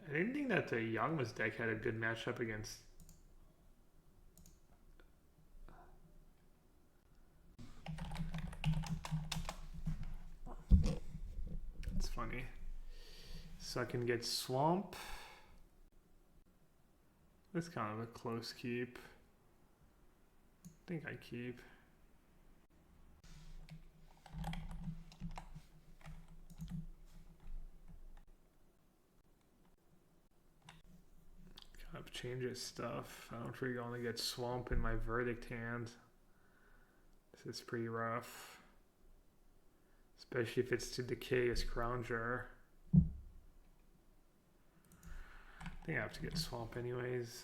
I didn't think that the Yangma's deck had a good matchup against. It's funny. So I can get Swamp. That's kind of a close keep. I think I keep. Kind of changes stuff. I don't really want to get Swamp in my Verdict hand. This is pretty rough. Especially if it's to decay a Scrounger. I think I have to get Swamp anyways.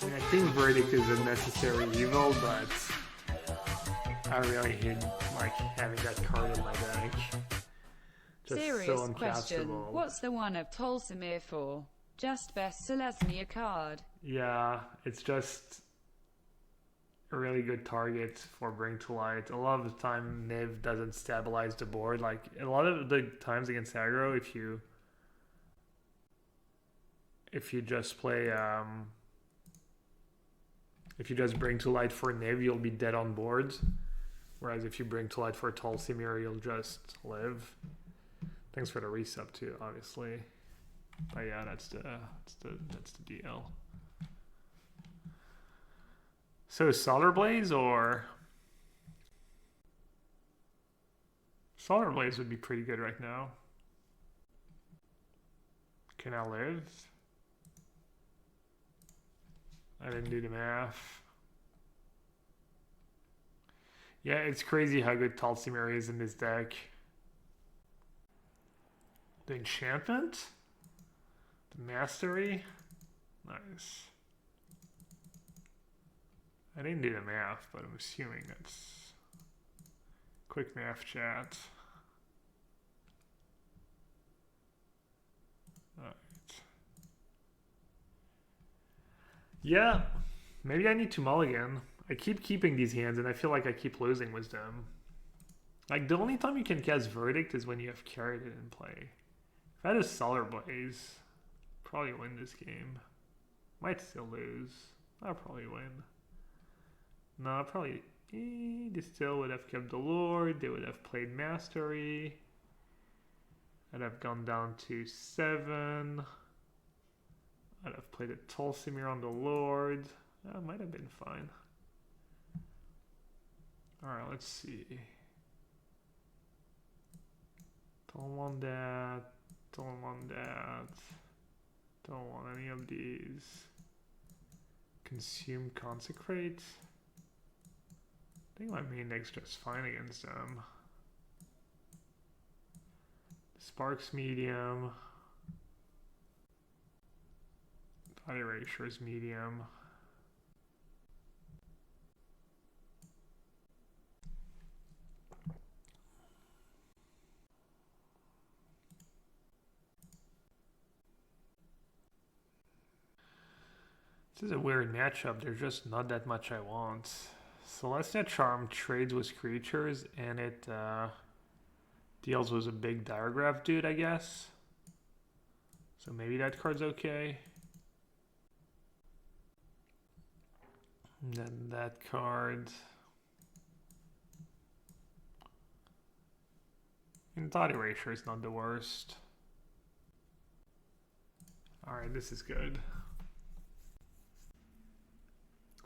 I think Verdict is a necessary evil, but I really hate like having that card in my deck. Just Serious so question. uncastable. What's the one of Tolsimir for? Just best Selesnya card. Yeah, it's just a really good target for Bring to Light. A lot of the time Niv doesn't stabilize the board. Like a lot of the times against aggro, if you just play if you just Bring to Light for Niv, you'll be dead on board. Whereas if you Bring to Light for Tolsimir, you'll just live. Thanks for the resub too, obviously. But yeah, that's the deal. So Solar Blaze or Solar Blaze would be pretty good right now. Can I live? I didn't do the math. Yeah, it's crazy how good Tolsimir is in this deck. The enchantment? The mastery? Nice. I didn't do the math, but I'm assuming that's quick math chat. Alright. Yeah, maybe I need to mulligan. I keep keeping these hands and I feel like I keep losing with them. Like the only time you can cast Verdict is when you have carried it in play. If I had a Solar Blaze, probably win this game. Might still lose. I'll probably win. No, I'll probably... they still would have kept the Lord. They would have played Mastery. I'd have gone down to 7. I'd have played a Tolsimir on the Lord. That might have been fine. Alright, let's see. Don't want that. Don't want that. Don't want any of these. Consume, Consecrate. I think my main deck's just fine against them. Sparks medium. Body Erasure's medium. This is a weird matchup. There's just not that much I want. Celestia Charm trades with creatures and it deals with a big Diregraph dude, I guess. So maybe that card's okay. And then that card. And Thought Erasure is not the worst. Alright, this is good.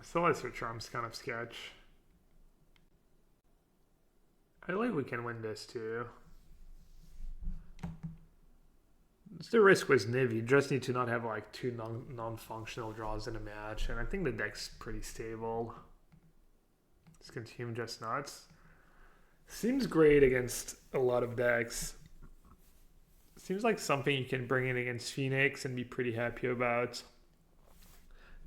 Celestia Charm's kind of sketch. I believe we can win this too. It's the risk with Niv. You just need to not have like two non-functional draws in a match, and I think the deck's pretty stable. This Consume Just Nuts. Seems great against a lot of decks. Seems like something you can bring in against Phoenix and be pretty happy about.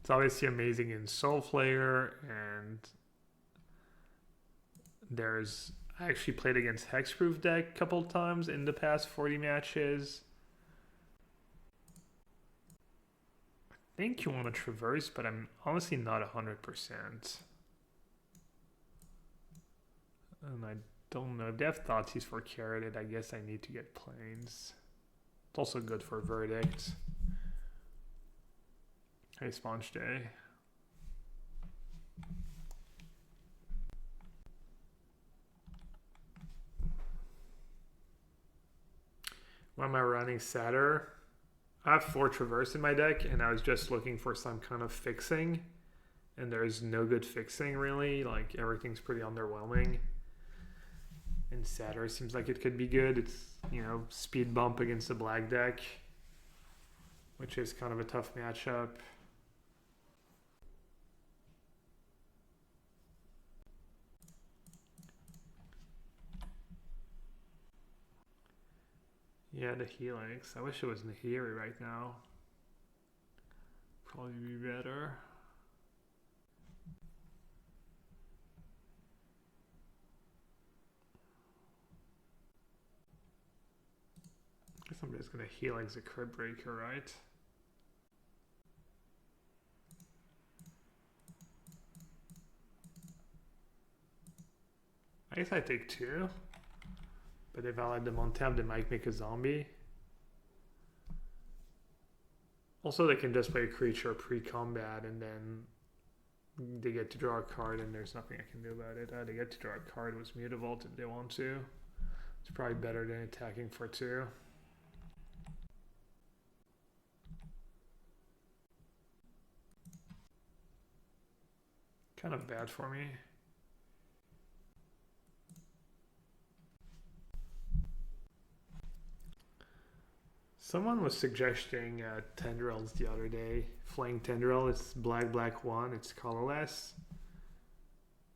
It's obviously amazing in Soul Flayer, and I actually played against Hexproof deck a couple times in the past 40 matches. I think you want to traverse, but I'm honestly not 100%. And I don't know. If they have Thoughtseize for Carroted, I guess I need to get Plains. It's also good for Verdict. Hey, Sponge Day. Why am I running Satyr? I have 4 Traverse in my deck, and I was just looking for some kind of fixing. And there's no good fixing, really. Like, everything's pretty underwhelming. And Satyr seems like it could be good. It's, you know, speed bump against the black deck, which is kind of a tough matchup. Yeah, the Helix. I wish it was Nahiri right now. Probably be better. I guess I'm just gonna Helix a Crib Breaker, right? I guess I take 2. But if I let them on tap, they might make a zombie. Also, they can just play a creature pre-combat, and then they get to draw a card, and there's nothing I can do about it. They get to draw a card with Mutavault if they want to. It's probably better than attacking for 2. Kind of bad for me. Someone was suggesting Tendrils the other day. Flying Tendril, it's black, black 1, it's colorless.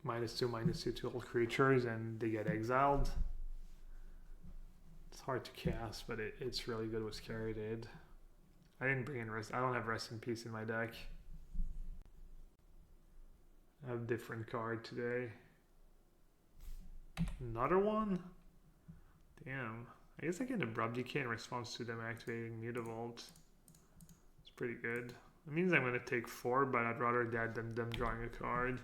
-2/-2 to all creatures, and they get exiled. It's hard to cast, but it's really good with Carroted. I didn't bring in Rest. I don't have Rest in Peace in my deck. I have a different card today. Another one? Damn. I guess I get Abrupt Decay in response to them activating Mutavault. It's pretty good. It means I'm going to take 4, but I'd rather that than them drawing a card.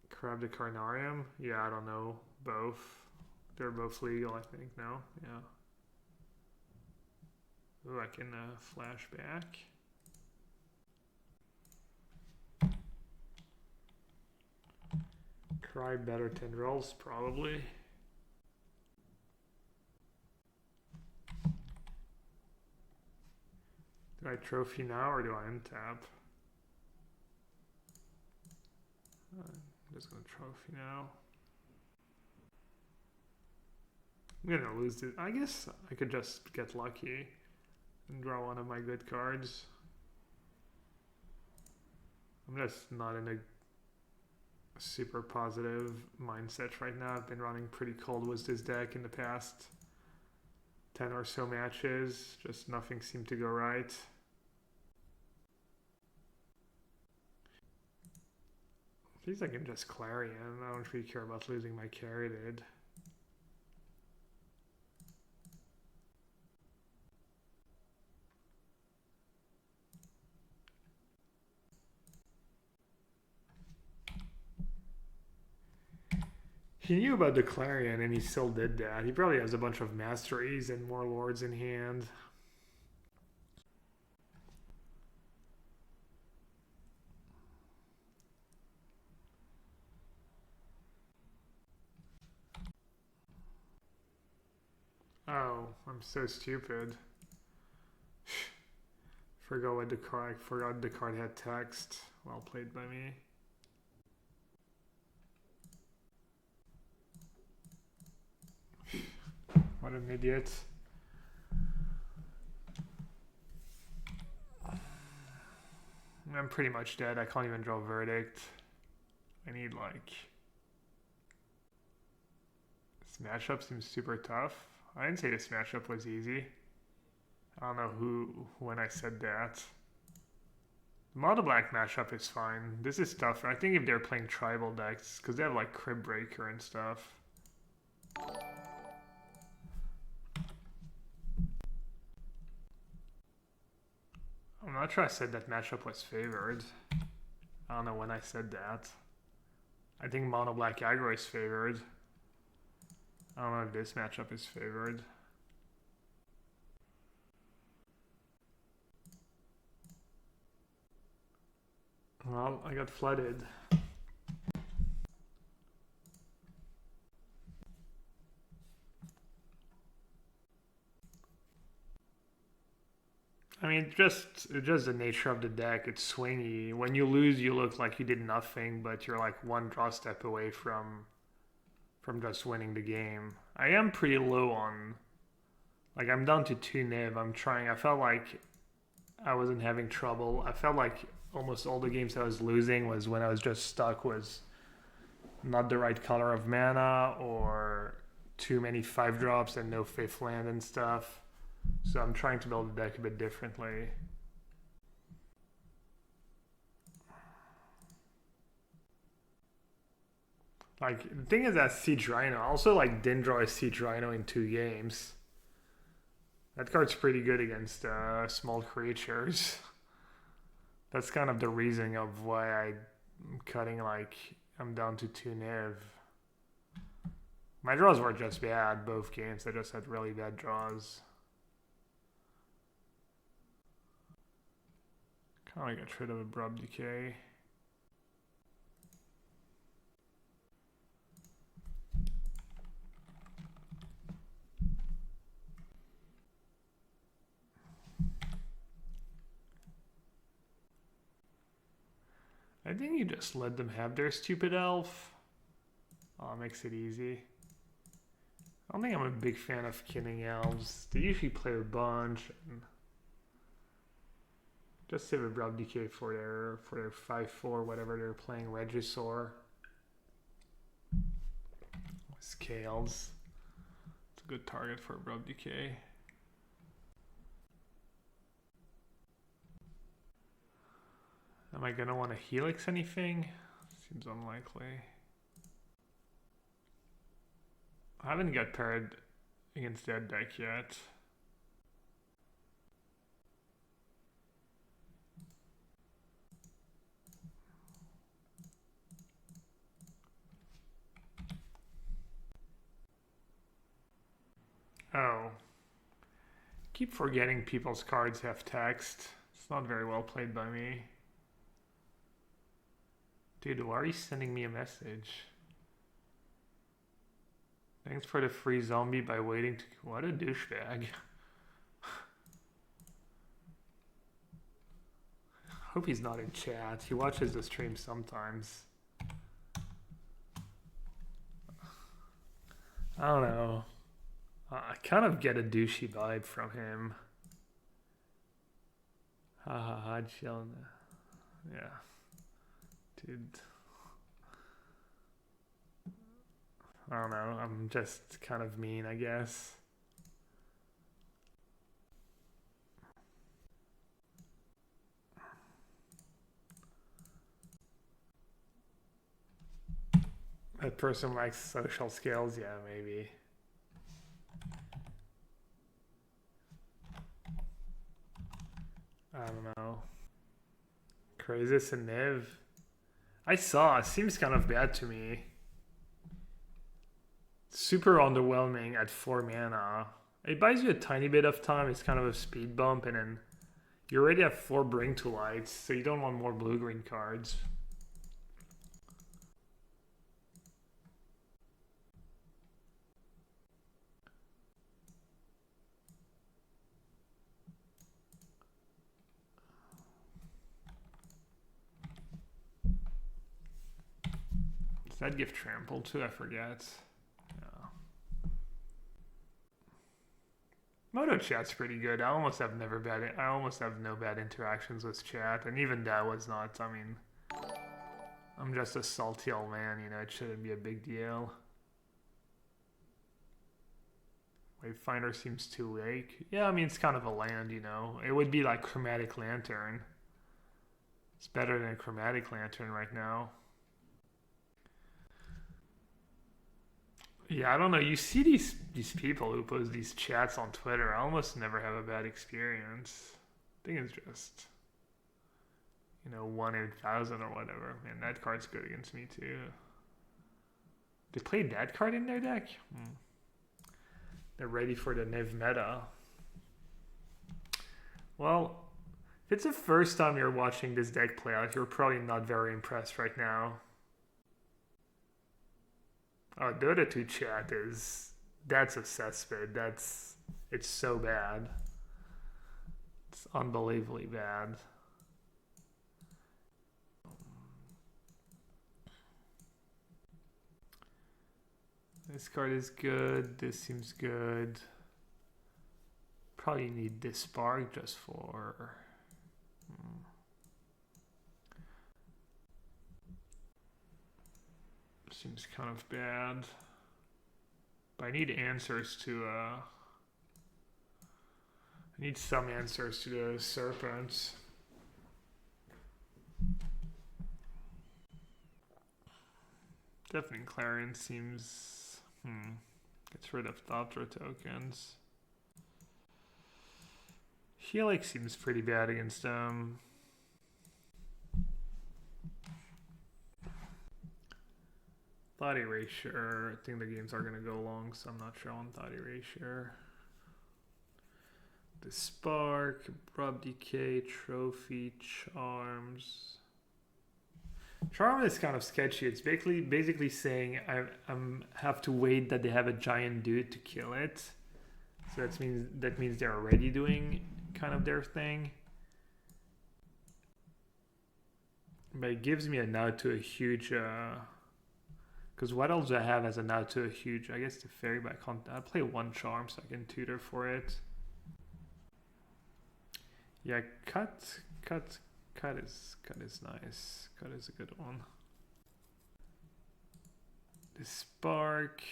Crab the Carnarium? Yeah, I don't know. Both. They're both legal, I think. No? Yeah. Ooh, I can flash back. Cry better Tendrils, probably. Do I trophy now or do I untap? I'm just gonna trophy now. I'm gonna lose it. I guess I could just get lucky and draw one of my good cards. I'm just not in a super positive mindset right now. I've been running pretty cold with this deck in the past 10 or so matches. Just nothing seemed to go right. At least I can just Clarion. I don't really care about losing my Carroted. He knew about the Clarion and he still did that. He probably has a bunch of Masteries and more Lords in hand. Oh, I'm so stupid. Forgot what the card. I forgot the card had text. Well played by me. What an idiot. I'm pretty much dead. I can't even draw Verdict. I need like... This matchup seems super tough. I didn't say this matchup was easy. I don't know when I said that. The Mono Black matchup is fine. This is tough. I think if they're playing tribal decks, because they have like Crib Breaker and stuff. I'm not sure I said that matchup was favored. I don't know when I said that. I think Mono Black aggro is favored. I don't know if this matchup is favored. Well, I got flooded. I mean, just the nature of the deck. It's swingy. When you lose, you look like you did nothing, but you're like one draw step away from just winning the game. I am pretty low on, like I'm down to 2 niv. I'm trying. I felt like I wasn't having trouble. I felt like almost all the games I was losing was when I was just stuck with not the right color of mana or too many 5-drops and no 5th land and stuff. So I'm trying to build the deck a bit differently. Like, the thing is that Siege Rhino, I also like didn't draw a Siege Rhino in 2 games. That card's pretty good against small creatures. That's kind of the reason of why I'm cutting, like, I'm down to 2 niv. My draws were just bad, both games. I just had really bad draws. Kind of get rid of Abrupt Decay. I think you just let them have their stupid elf. Oh, it makes it easy. I don't think I'm a big fan of killing elves. They usually play a bunch. And just save Abrupt Decay for their 5/4, whatever they're playing, Regisaur. Scales. It's a good target for Abrupt Decay. Am I gonna want to Helix anything? Seems unlikely. I haven't got paired against that deck yet. Oh. Keep forgetting people's cards have text. It's not very well played by me. Dude, why are you sending me a message? Thanks for the free zombie by waiting to... What a douchebag. Hope he's not in chat. He watches the stream sometimes. I don't know. I kind of get a douchey vibe from him. Ha ha ha, chillin'. Yeah. Dude. I don't know. I'm just kind of mean, I guess. That person likes social skills? Yeah, maybe. I don't know. Crazy and Niv. I saw. It seems kind of bad to me. Super underwhelming at 4 mana. It buys you a tiny bit of time. It's kind of a speed bump, and then you already have 4 Bring to Lights, so you don't want more blue-green cards. Does that give Trample too? I forget. Yeah. know chat's pretty good. I almost have no bad interactions with chat, and even that was not. I mean, I'm just a salty old man, you know. It shouldn't be a big deal. Wayfinder seems too weak. Yeah, I mean, it's kind of a land, you know. It would be like Chromatic Lantern. It's better than a Chromatic Lantern right now. Yeah, I don't know. You see these people who post these chats on Twitter. I almost never have a bad experience. I think it's just, you know, 1 in 1,000 or whatever. Man, that card's good against me too. They played that card in their deck? They're ready for the Niv meta. Well, if it's the first time you're watching this deck play out, you're probably not very impressed right now. Oh, Dota 2 chat that's a cesspit. It's so bad. It's unbelievably bad. This card is good. This seems good. Probably need this spark just for... Seems kind of bad. But I need answers to... I need some answers to the serpents. Deafening Clarion seems... Gets rid of thought throw tokens. Helix seems pretty bad against them. Thought Erasure. I think the games are going to go long, so I'm not sure on Thought Erasure. The Spark, Abrupt Decay, Trophy, Charms. Charm is kind of sketchy. It's basically saying I have to wait that they have a giant dude to kill it. So that means they're already doing kind of their thing. But it gives me a nod to a huge... Because what else do I have as a nod to a huge... I guess the fairy, but I'll play 1 charm so I can tutor for it. Yeah, cut is nice. Cut is a good one. The Spark,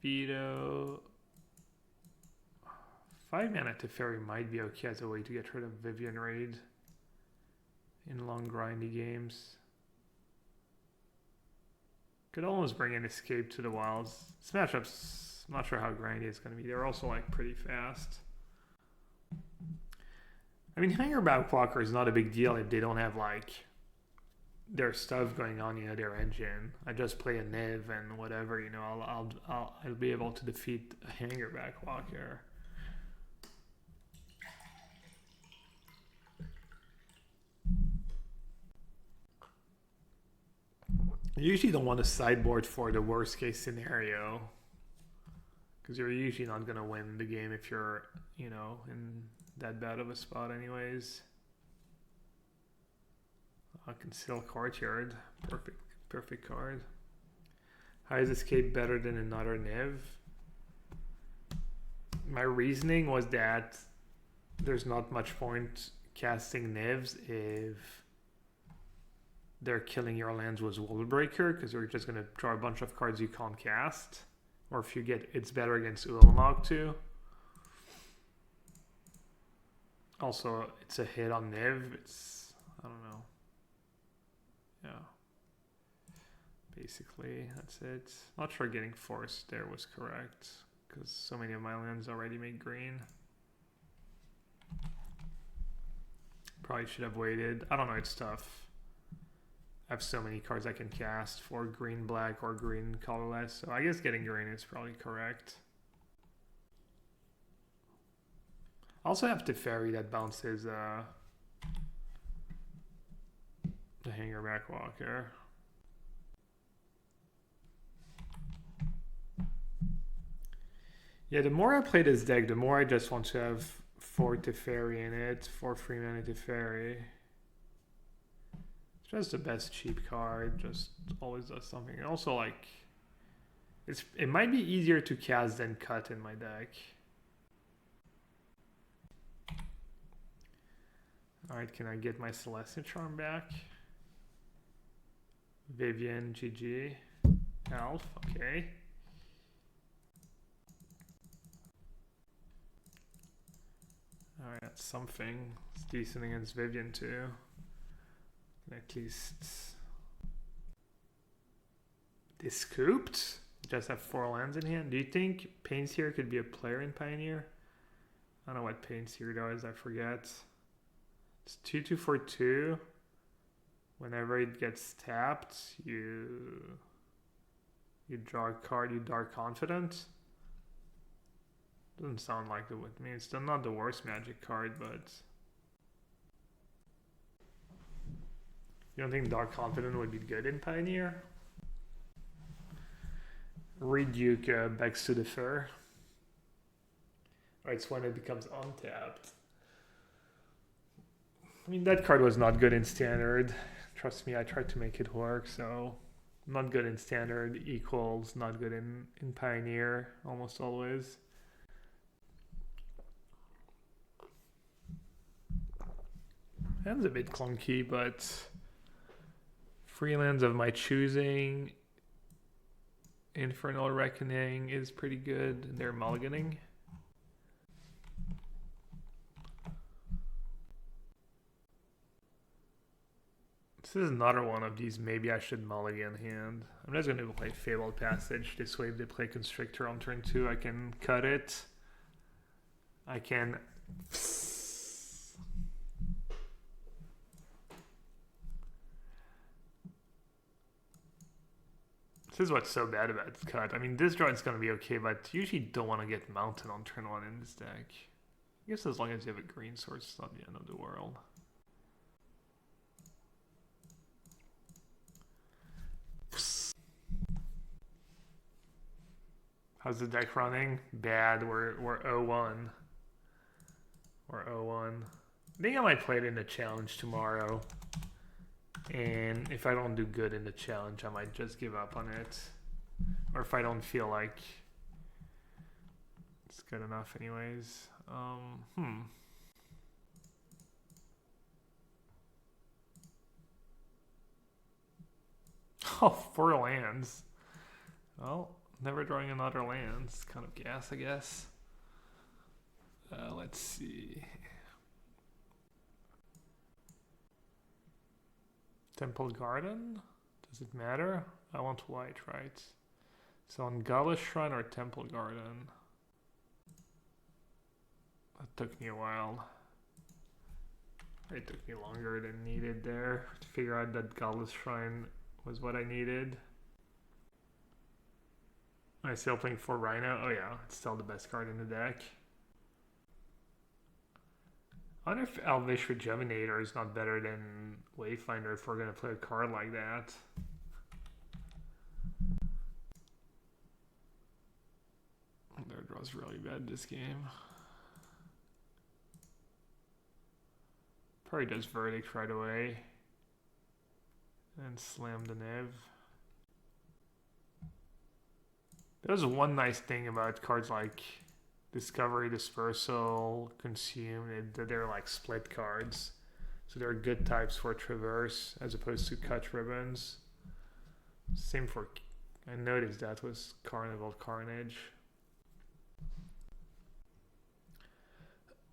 Veto. 5 mana to fairy might be okay as a way to get rid of Vivian Raid in long grindy games. Could almost bring an Escape to the Wilds. Smash ups, I'm not sure how grindy it's going to be. They're also like pretty fast. I mean, Hangerback Walker is not a big deal if they don't have like their stuff going on, you know, their engine. I just play a Niv and whatever, you know, I'll be able to defeat a Hangerback Walker. You usually don't want to sideboard for the worst case scenario, because you're usually not going to win the game if you're, you know, in that bad of a spot anyways. Conceal Courtyard, perfect card. How is Escape better than another Niv? My reasoning was that there's not much point casting Nivs if they're killing your lands with Wallbreaker, because you're just going to draw a bunch of cards you can't cast. Or if you get, it's better against Ulamog too. Also, it's a hit on Niv. It's, I don't know. Yeah. Basically, that's it. Not sure getting forced there was correct, because so many of my lands already made green. Probably should have waited. I don't know, it's tough. I have so many cards I can cast for green black or green colorless, so I guess getting green is probably correct. I also have Teferi that bounces the Hangerback Walker. Yeah, the more I play this deck, the more I just want to have 4 Teferi in it, 4 free mana Teferi. It's just the best cheap card, just always does something. And also, like, it might be easier to cast than cut in my deck. Alright, can I get my Celestial Charm back? Vivian, GG. Elf, okay. Alright, that's something. It's decent against Vivian too. At least discouped. Just have 4 lands in hand. Do you think Painseer could be a player in Pioneer? I don't know what Painseer does, I forget. It's 2/2 for 2. Whenever it gets tapped, you draw a card, you draw Confident. Doesn't sound like the, I mean, it's still not the worst Magic card, but you don't think Dark Confident would be good in Pioneer? Reduke begs to differ. Right, it's when it becomes untapped. I mean, that card was not good in Standard. Trust me, I tried to make it work, so not good in Standard equals not good in Pioneer, almost always. That's a bit clunky, but free lands of my choosing. Infernal Reckoning is pretty good. They're mulliganing. This is another one of these maybe I should mulligan hand. I'm just going to play Fabled Passage. This way if they play Constrictor on turn 2, I can cut it. I can... This is what's so bad about this cut. I mean, this draw is going to be okay, but you usually don't want to get Mountain on turn 1 in this deck. I guess as long as you have a green source, it's not the end of the world. How's the deck running? Bad. We're 0-1. We're 0-1. I think I might play it in the challenge tomorrow. And if I don't do good in the challenge, I might just give up on it. Or if I don't feel like it's good enough anyways. Oh, 4 lands. Well, never drawing another land. It's kind of gas, I guess. Let's see. Temple Garden? Does it matter? I want white, right? So on Godless Shrine or Temple Garden? That took me a while. It took me longer than needed there to figure out that Godless Shrine was what I needed. I still playing for Rhino. Oh yeah, it's still the best card in the deck. I wonder if Elvish Rejuvenator is not better than Wayfinder if we're going to play a card like that. Their draw's really bad this game. Probably does Verdict right away. And slam the Nev. There's one nice thing about cards like Discovery, Dispersal, Consume, they're like split cards. So they're good types for Traverse as opposed to Cut Ribbons. Same for, I noticed that was Carnival Carnage.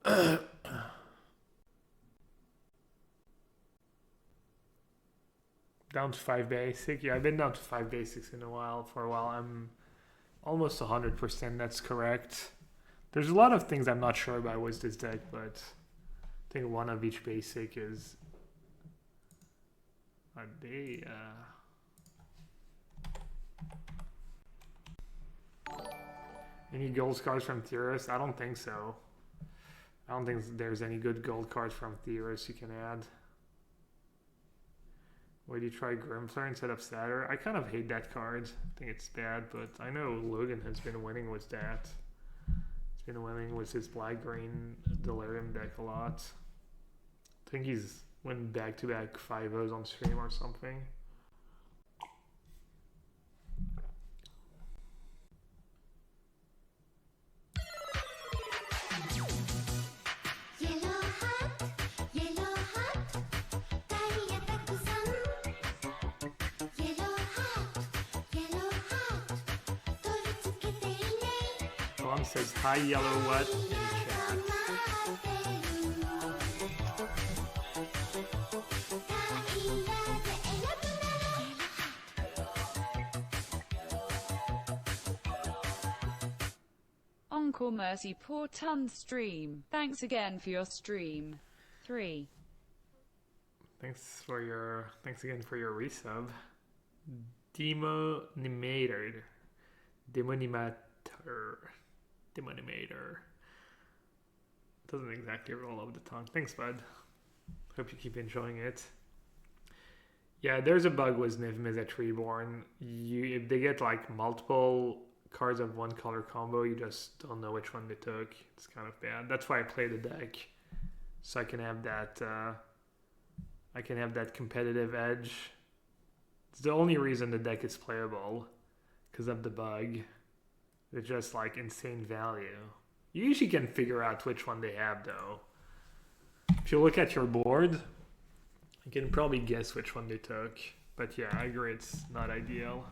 Down to 5 basic. Yeah, I've been down to 5 basics for a while. I'm almost 100% that's correct. There's a lot of things I'm not sure about with this deck, but I think one of each basic is... Are they... Any gold cards from Theorist? I don't think so. I don't think there's any good gold cards from Theorist you can add. Would you try Grimflare instead of Satyr? I kind of hate that card. I think it's bad, but I know Logan has been winning with that. He's been winning with his black-green Delirium deck a lot. I think he's went back-to-back 5-0s on stream or something. Mom says hi yellowhat in chat. Uncle Mercy Poor Ton stream. Thanks again for your stream. 3. Thanks again for your resub. Demonimator. Doesn't exactly roll off the tongue. Thanks, bud. Hope you keep enjoying it. Yeah, there's a bug with Niv Mizzet Reborn. If they get like multiple cards of one color combo, you just don't know which one they took. It's kind of bad. That's why I play the deck, so I can have that. I can have that competitive edge. It's the only reason the deck is playable, because of the bug. It's just like insane value. You usually can figure out which one they have though. If you look at your board, you can probably guess which one they took. But yeah, I agree, it's not ideal.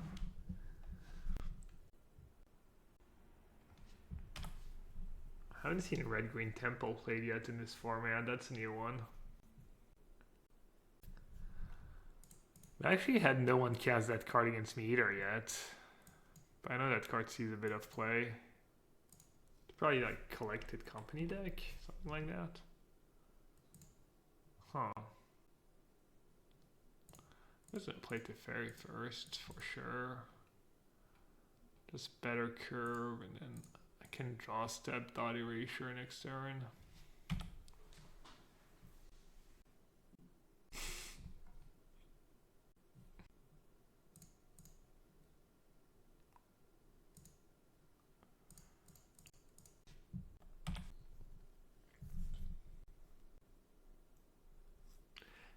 I haven't seen Red Green Temple played yet in this format. That's a new one. I actually had no one cast that card against me either yet. But I know that card sees a bit of play. It's probably like Collected Company deck, something like that. Huh. I'm gonna play Teferi first for sure. Just better curve, and then I can draw step dot erasure next turn.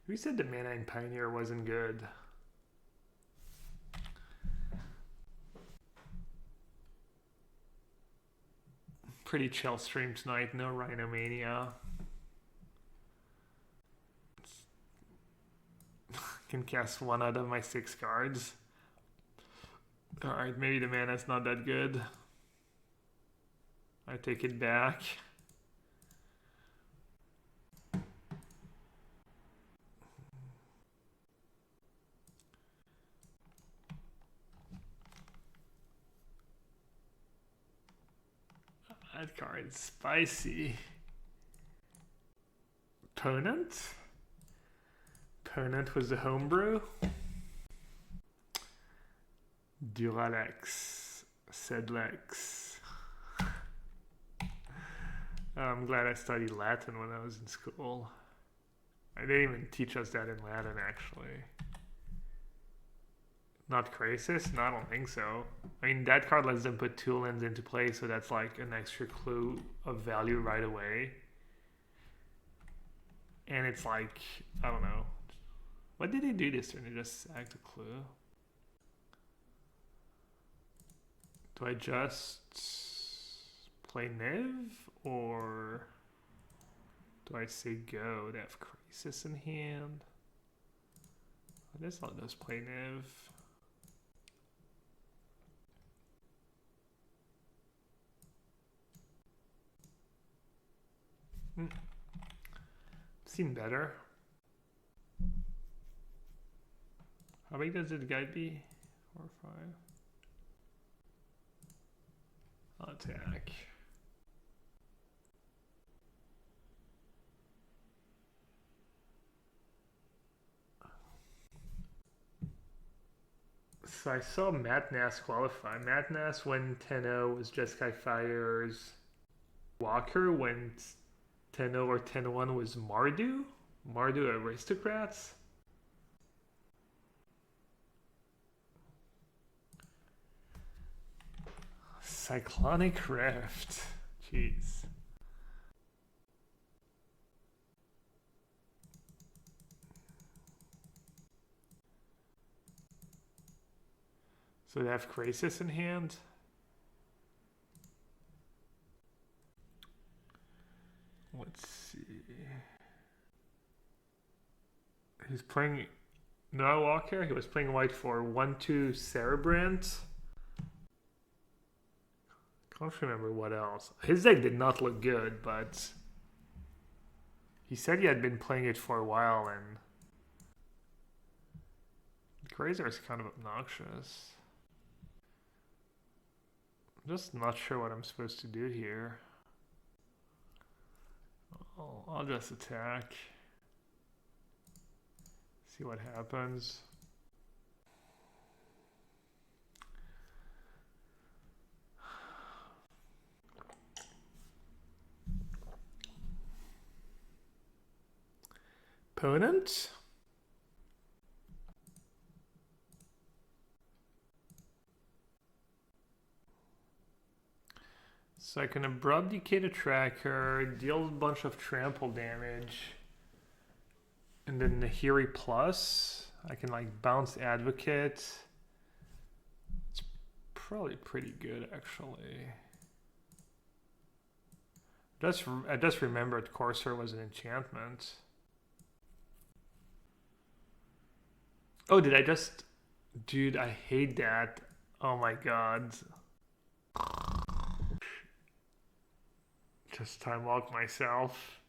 Who said the Mana in Pioneer wasn't good? Pretty chill stream tonight, no Rhinomania. Can cast 1 out of my 6 cards. Alright, maybe the mana's not that good. I take it back. That card's spicy. Ponent? Ponent was the homebrew. Duralex. Sedlex. I'm glad I studied Latin when I was in school. I didn't even teach us that in Latin, actually. Not Crisis? No, I don't think so. I mean, that card lets them put 2 lands into play, so that's like an extra clue of value right away. And it's like, I don't know. What did they do this turn? They just sacked a clue? Do I just play Niv? Or do I say go? They have Crisis in hand. I guess I'll just play Niv. Seen better. How big does it guide be? 4 or 5. I'll attack. So I saw Matt Nass qualify. Matt Nass when 10-0 was Jeskai Fire's Walker, when 10-0 or 10-1 was Mardu? Mardu Aristocrats? Cyclonic Rift. Jeez. So they have Crisis in hand? Let's see. He's playing Noah Walker. He was playing white for 1-2 Cerebrant. Can't remember what else. His deck did not look good, but he said he had been playing it for a while, and Grazer is kind of obnoxious. I'm just not sure what I'm supposed to do here. I'll just attack. See what happens. Opponent? So I can abrupt decay the tracker, deal a bunch of trample damage, and then the Nahiri plus, I can like bounce Advocate. It's probably pretty good actually. I just remembered Corsair was an enchantment. Oh, did I just... Dude, I hate that. Oh my god. Just time walk myself.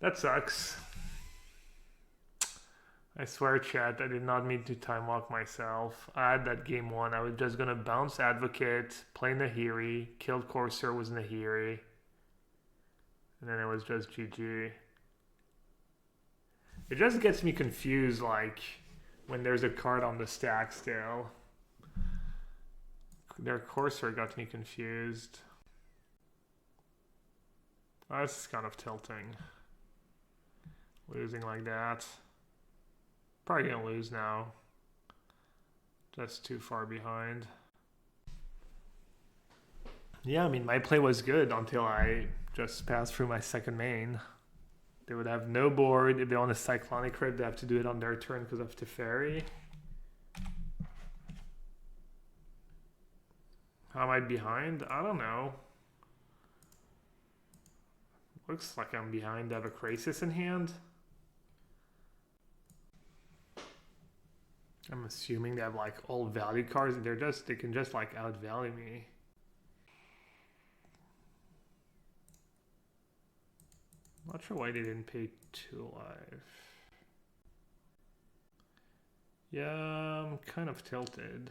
That sucks. I swear, chat, I did not mean to time walk myself. I had that game one. I was just gonna bounce Advocate, play Nahiri, killed Corsair was Nahiri. And then it was just GG. It just gets me confused, like, when there's a card on the stack still. Their Corsair got me confused. Oh, this is kind of tilting. Losing like that. Probably gonna lose now. Just too far behind. Yeah, I mean, my play was good until I just passed through my second main. They would have no board. If they want a Cyclonic Crypt, they have to do it on their turn because of Teferi. How am I behind? I don't know. Looks like I'm behind. I have a Crisis in hand. I'm assuming they have like all value cards. They can just like outvalue me. Not sure why they didn't pay 2 life. Yeah, I'm kind of tilted.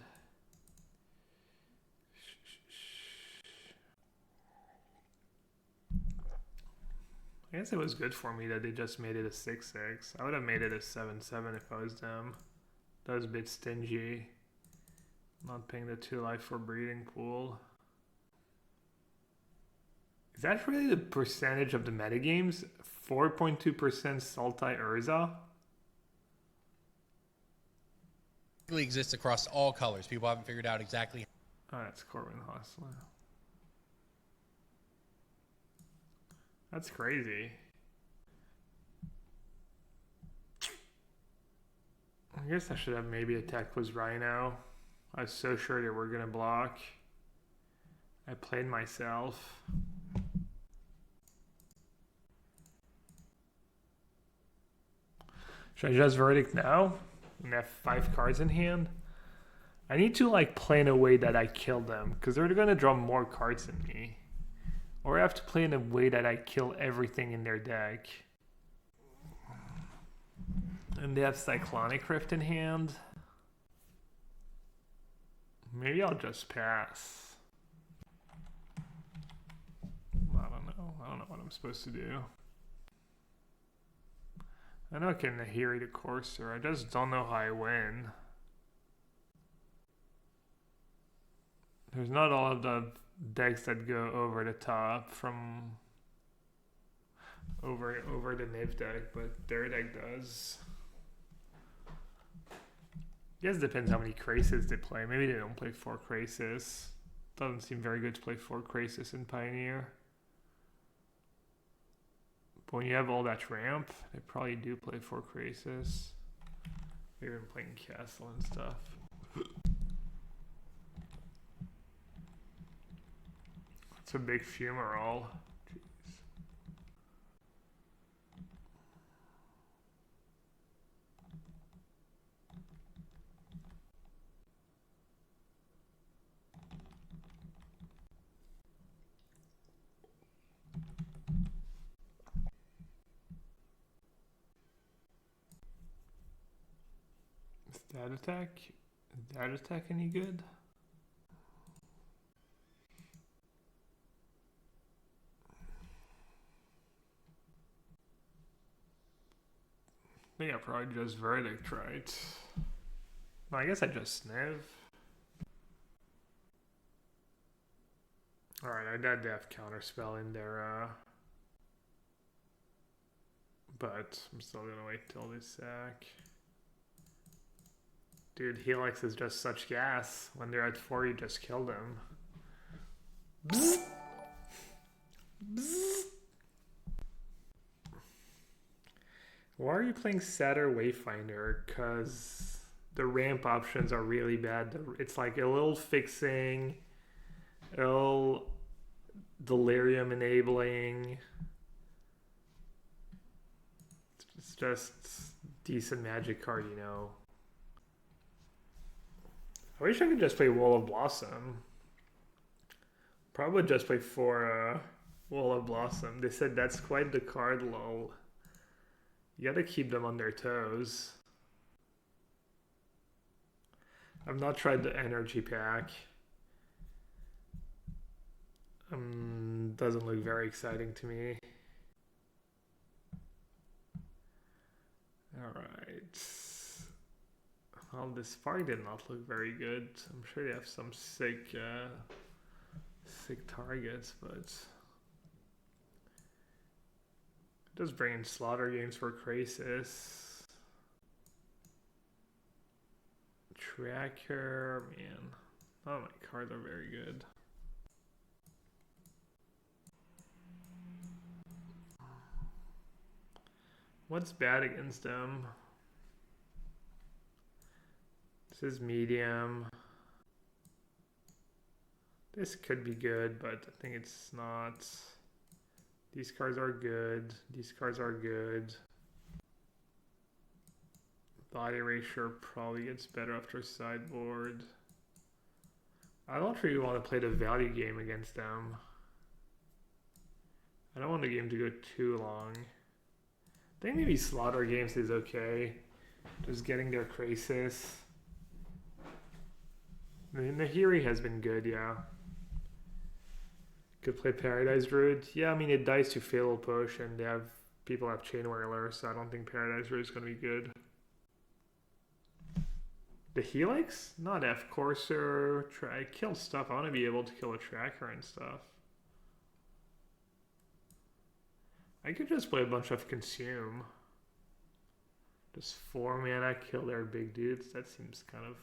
I guess it was good for me that they just made it a 6-6. I would have made it a 7-7 if I was them. That was a bit stingy. Not paying the 2 life for breeding pool. Is that really the percentage of the metagames? 4.2% Sultai Urza? Exists across all colors. People haven't figured out exactly. Oh, that's Corwin Hostler. That's crazy. I guess I should have maybe attacked with Rhino. I was so sure they were gonna block. I played myself. Should I just Verdict now? And have 5 cards in hand? I need to like play in a way that I kill them, because they're gonna draw more cards than me. Or I have to play in a way that I kill everything in their deck. And they have Cyclonic Rift in hand. Maybe I'll just pass. I don't know. I don't know what I'm supposed to do. I know I can Nahiri the Corsair. I just don't know how I win. There's not all of the decks that go over the top from over the Niv deck, but their deck does. I guess it depends how many Krasis they play. Maybe they don't play 4 Krasis. Doesn't seem very good to play 4 Krasis in Pioneer. But when you have all that ramp, they probably do play 4 Krasis. They've been playing Castle and stuff. It's a big fumarole. Jeez. That attack? Is that attack any good? I think I probably just verdict, right? No, I guess I just sniv. Alright, I did have counterspell in there, but I'm still gonna wait till this sack. Dude, Helix is just such gas. When they're at 4, you just kill them. Bzz. Bzz. Why are you playing Satyr Wayfinder? Because the ramp options are really bad. It's like a little fixing, a little delirium enabling. It's just decent magic card, you know. I wish I could just play Wall of Blossom. Probably just play 4 Wall of Blossom. They said that's quite the card, lol. You gotta keep them on their toes. I've not tried the energy pack. Doesn't look very exciting to me. Alright. Well, this party did not look very good. I'm sure they have some sick targets, but just bringing slaughter games for Crisis. Tracker, man. None of my cards are very good. What's bad against them? This is medium. This could be good, but I think it's not. These cards are good. These cards are good. Body Erasure probably gets better after sideboard. I don't really want to play the value game against them. I don't want the game to go too long. I think maybe Slaughter Games is okay. Just getting their Crisis. I mean, Nahiri has been good, yeah. Could play Paradise Druid. Yeah, I mean, it dies to Fatal Push, and people have Chain Whirler, so I don't think Paradise Druid is going to be good. The Helix? Not F Courser. Try kill stuff. I want to be able to kill a tracker and stuff. I could just play a bunch of Consume. Just 4 mana, kill their big dudes. That seems kind of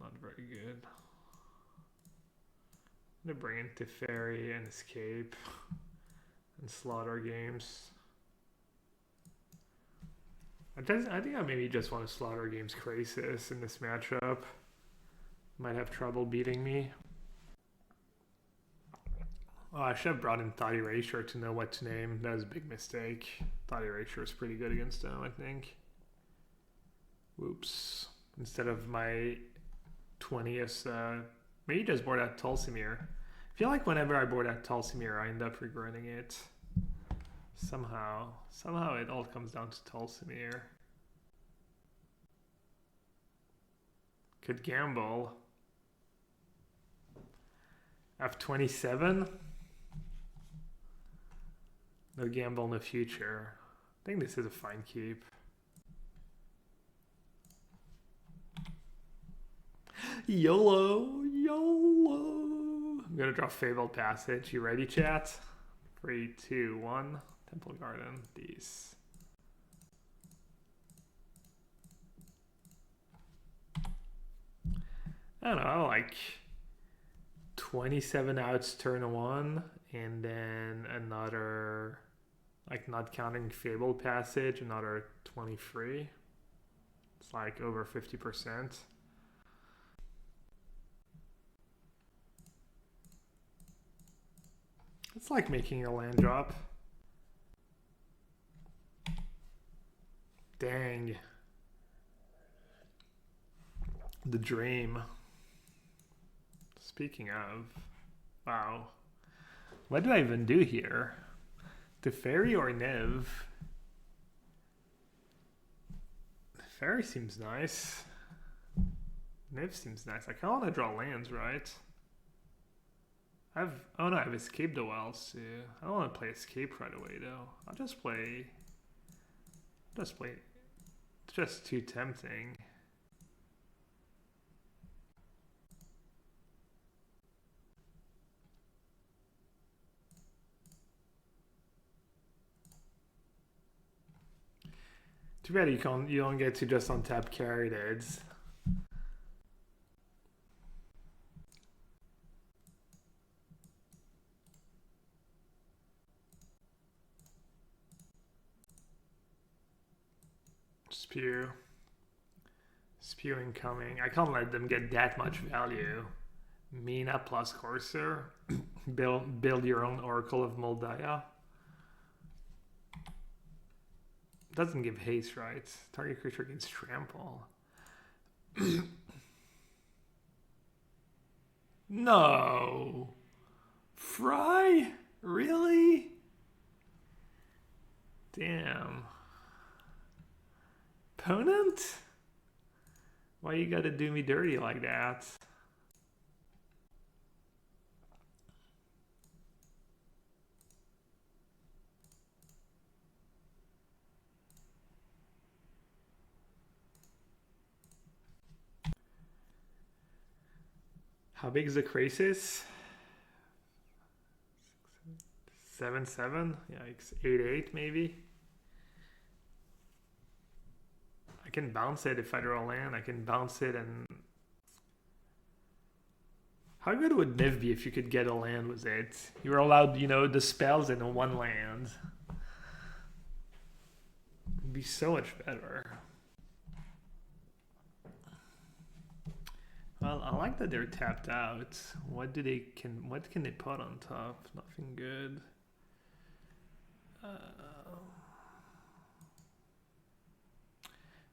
not very good. I'm gonna bring in Teferi and Escape and Slaughter Games. I think I maybe just want to Slaughter Games Crisis in this matchup. Might have trouble beating me. Oh, I should have brought in Thought Erasure to know what to name. That was a big mistake. Thought Erasure is pretty good against him, I think. Whoops. Instead of my 20th, maybe just board out Tulsimir. I feel like whenever I board out Tulsimir, I end up regretting it. Somehow it all comes down to Tulsimir. Could gamble. F27. No gamble in the future. I think this is a fine keep. YOLO! YOLO! I'm gonna draw Fabled Passage. You ready, chat? 3, 2, 1. Temple Garden. These. I don't know, like 27 outs turn 1, and then another, like not counting Fabled Passage, another 23. It's like over 50%. It's like making a land drop. Dang. The dream. Speaking of, wow. What do I even do here? Teferi or Niv? Fairy seems nice. Niv seems nice. I kind of want to draw lands, right? Oh no, I have Escape the Wilds too. I don't want to play Escape right away though. I'll just play. It's just too tempting. Too bad you don't get to just untap carry deads. Spew. Spew incoming. I can't let them get that much value. Mina plus Corsair. build your own Oracle of Moldaya. Doesn't give haste, right? Target creature against trample. No. Fry? Really? Damn. Opponent? Why you gotta do me dirty like that? How big is the crisis? 7/7? Yeah, 8/8 maybe. I can bounce it if I draw a land. I can bounce it and... How good would Niv be if you could get a land with it? You were allowed, you know, the spells in one land. It'd be so much better. Well, I like that they're tapped out. What can they put on top? Nothing good.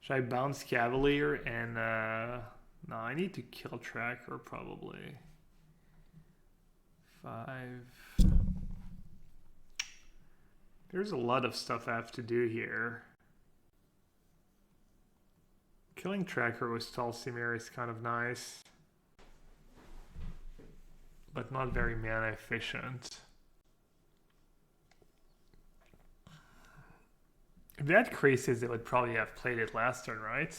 Should I bounce Cavalier and no, I need to kill Tracker probably. 5. There's a lot of stuff I have to do here. Killing Tracker with Stalsimir is kind of nice, but not very mana efficient. If they had Crisis, they would probably have played it last turn, right?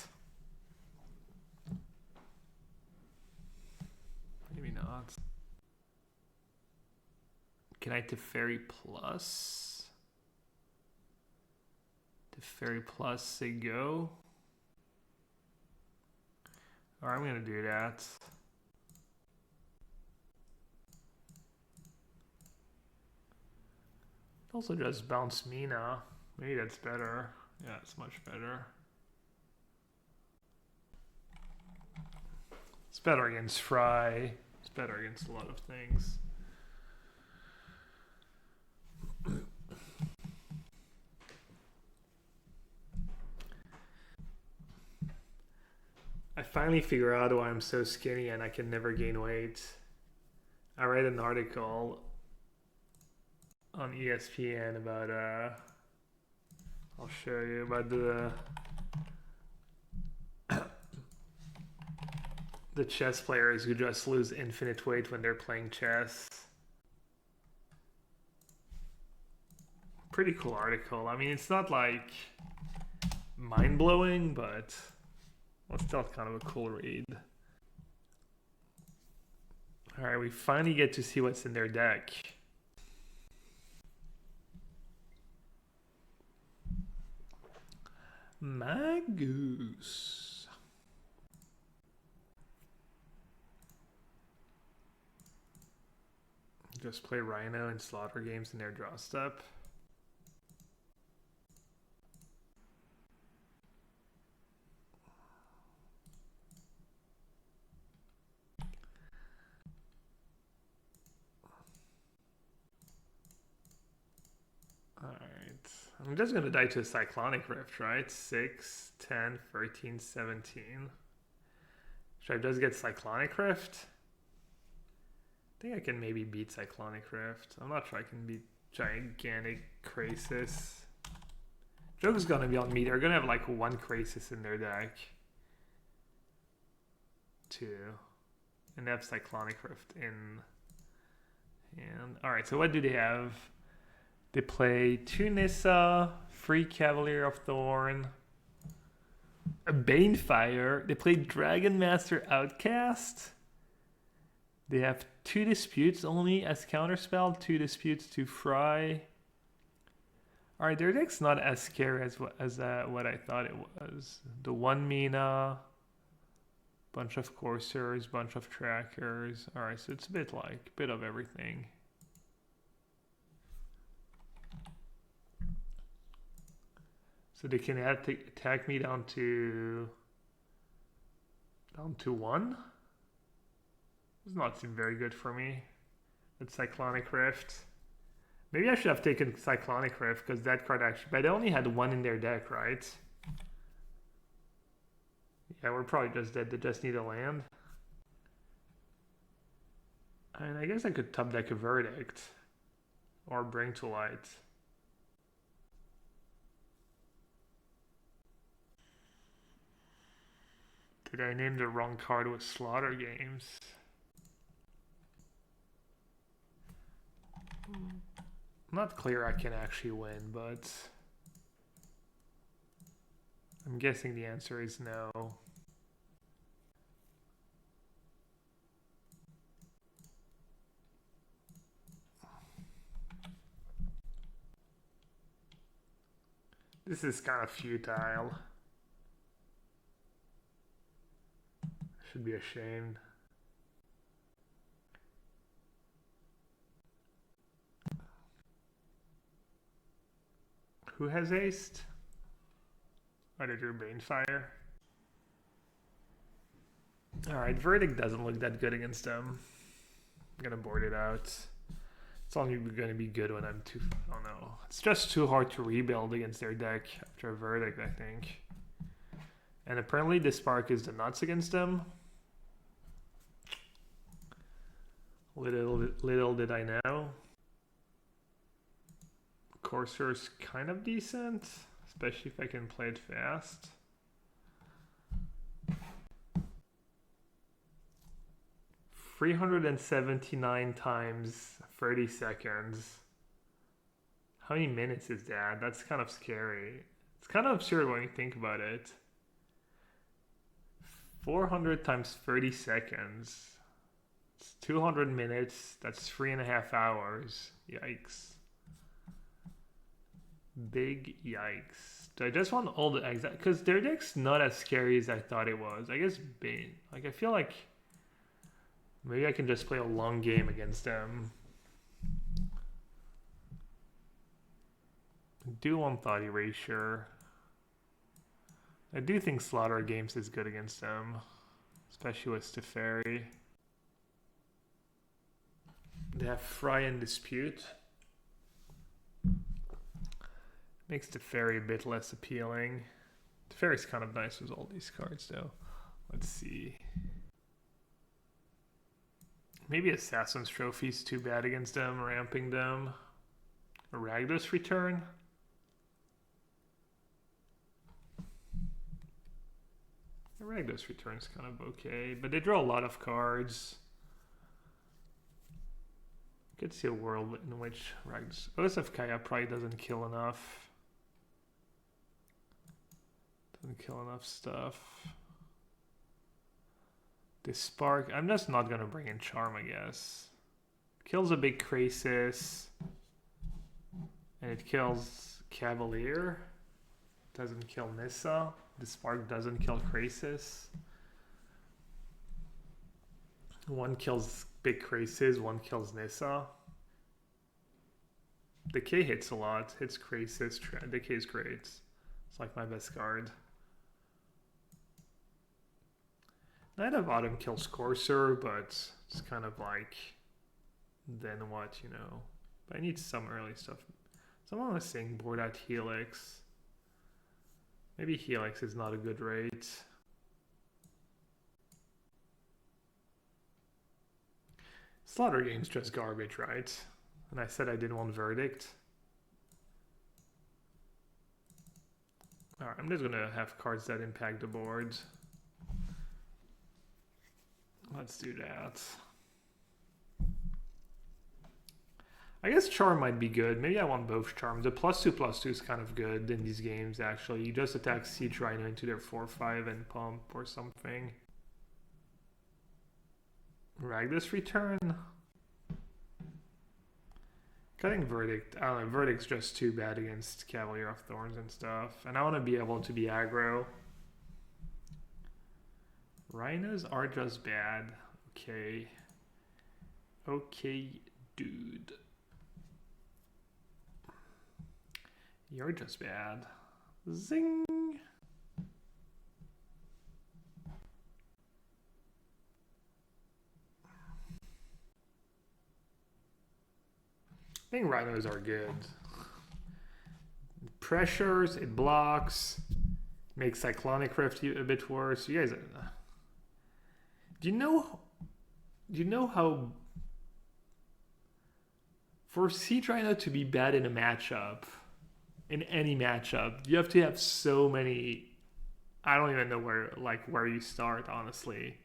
Maybe not. Can I Teferi plus? Teferi plus, say go? Alright, I'm gonna do that. Also just bounce Mina. Maybe that's better. Yeah, it's much better. It's better against Fry. It's better against a lot of things. I finally figure out why I'm so skinny and I can never gain weight. I read an article on ESPN about I'll show you about the chess players who just lose infinite weight when they're playing chess. Pretty cool article. I mean, it's not like mind-blowing, but it's still kind of a cool read. Alright, we finally get to see what's in their deck. Magus. Just play Rhino and Slaughter games in their draw step. I'm just going to die to a Cyclonic Rift, right? 6, 10, 13, 17. Should I just get Cyclonic Rift? I think I can maybe beat Cyclonic Rift. I'm not sure I can beat Gigantic Crisis. Joke's gonna be on me. They're gonna have like one Crisis in their deck. 2. And they have Cyclonic Rift in hand. Alright, so what do they have? They play 2 Nissa, 3 Cavalier of Thorn, a Banefire. They play Dragon Master Outcast. They have 2 Disputes only as counterspell, 2 Disputes to Fry. Alright, their deck's not as scary as what I thought it was. The 1 mana, bunch of Coursers, bunch of Trackers. Alright, so it's a bit of everything. So they can attack me down to 1. Does not seem very good for me. That's Cyclonic Rift. Maybe I should have taken Cyclonic Rift because that card actually, but they only had 1 in their deck, right? Yeah, we're probably just dead. They just need a land. And I guess I could top deck a Verdict or Bring to Light. Did I name the wrong card with Slaughter Games? Not clear I can actually win, but I'm guessing the answer is no. This is kind of futile. Should be ashamed. Who has aced? Oh, they drew Banefire. Alright, Verdict doesn't look that good against them. I'm gonna board it out. It's only gonna be good when I'm too... Oh no. It's just too hard to rebuild against their deck after a Verdict, I think. And apparently this Spark is the nuts against them. Little did I know. Courser's kind of decent, especially if I can play it fast. $379 times 30 seconds. How many minutes is that? That's kind of scary. It's kind of absurd when you think about it. 400 times 30 seconds. It's 200 minutes. That's 3.5 hours. Yikes. Big yikes. Do I just want all the exact... Because their deck's not as scary as I thought it was. I guess Bane. Like, I feel like maybe I can just play a long game against them. I do want Thought Erasure. I do think Slaughter Games is good against them. Especially with Teferi. They have Fry and Dispute. Makes Teferi a bit less appealing. Teferi's kind of nice with all these cards though. Let's see. Maybe Assassin's Trophy's too bad against them, ramping them. A Ragdos Return. The Ragdos Return's kind of okay, but they draw a lot of cards. I could see a world in which Ragdos... Oath of Kaya probably doesn't kill enough. Doesn't kill enough stuff. This Spark, I'm just not gonna bring in Charm, I guess. Kills a big Crisis. And it kills Cavalier. Doesn't kill Nissa. The Spark doesn't kill Crisis. One kills big Crisis, one kills Nissa. Decay hits a lot. Hits Crisis. Decay is great. It's like my best card. Knight of Autumn kills Courser, but it's kind of like, then what, you know? But I need some early stuff. Someone was saying board out Helix. Maybe Helix is not a good rate. Slaughter Game's just garbage, right? And I said I didn't want Verdict. Alright, I'm just gonna have cards that impact the board. Let's do that. I guess Charm might be good. Maybe I want both Charms. The +2/+2 is kind of good in these games, actually. You just attack Siege Rhino into their 4/5 and pump or something. Ragdos Return? Cutting Verdict. I don't know, Verdict's just too bad against Cavalier of Thorns and stuff. And I want to be able to be aggro. Rhinos are just bad. Okay. Okay, dude. You're just bad. Zing! I think Rhinos are good. Pressures, it blocks, makes Cyclonic Rift a bit worse. You guys, do you know how for Siege Rhino to be bad in a matchup, in any matchup, you have to have so many. I don't even know where you start, honestly.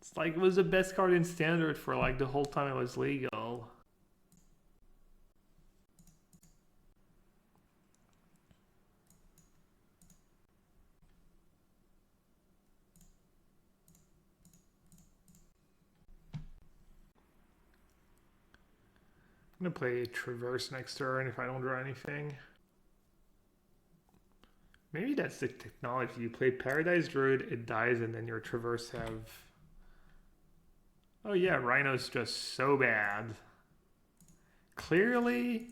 It's like it was the best card in Standard for like the whole time it was legal. I'm gonna play Traverse next turn if I don't draw anything. Maybe that's the technology. You play Paradise Druid, it dies, and then your Traverse have... Oh yeah, Rhino's just so bad. Clearly,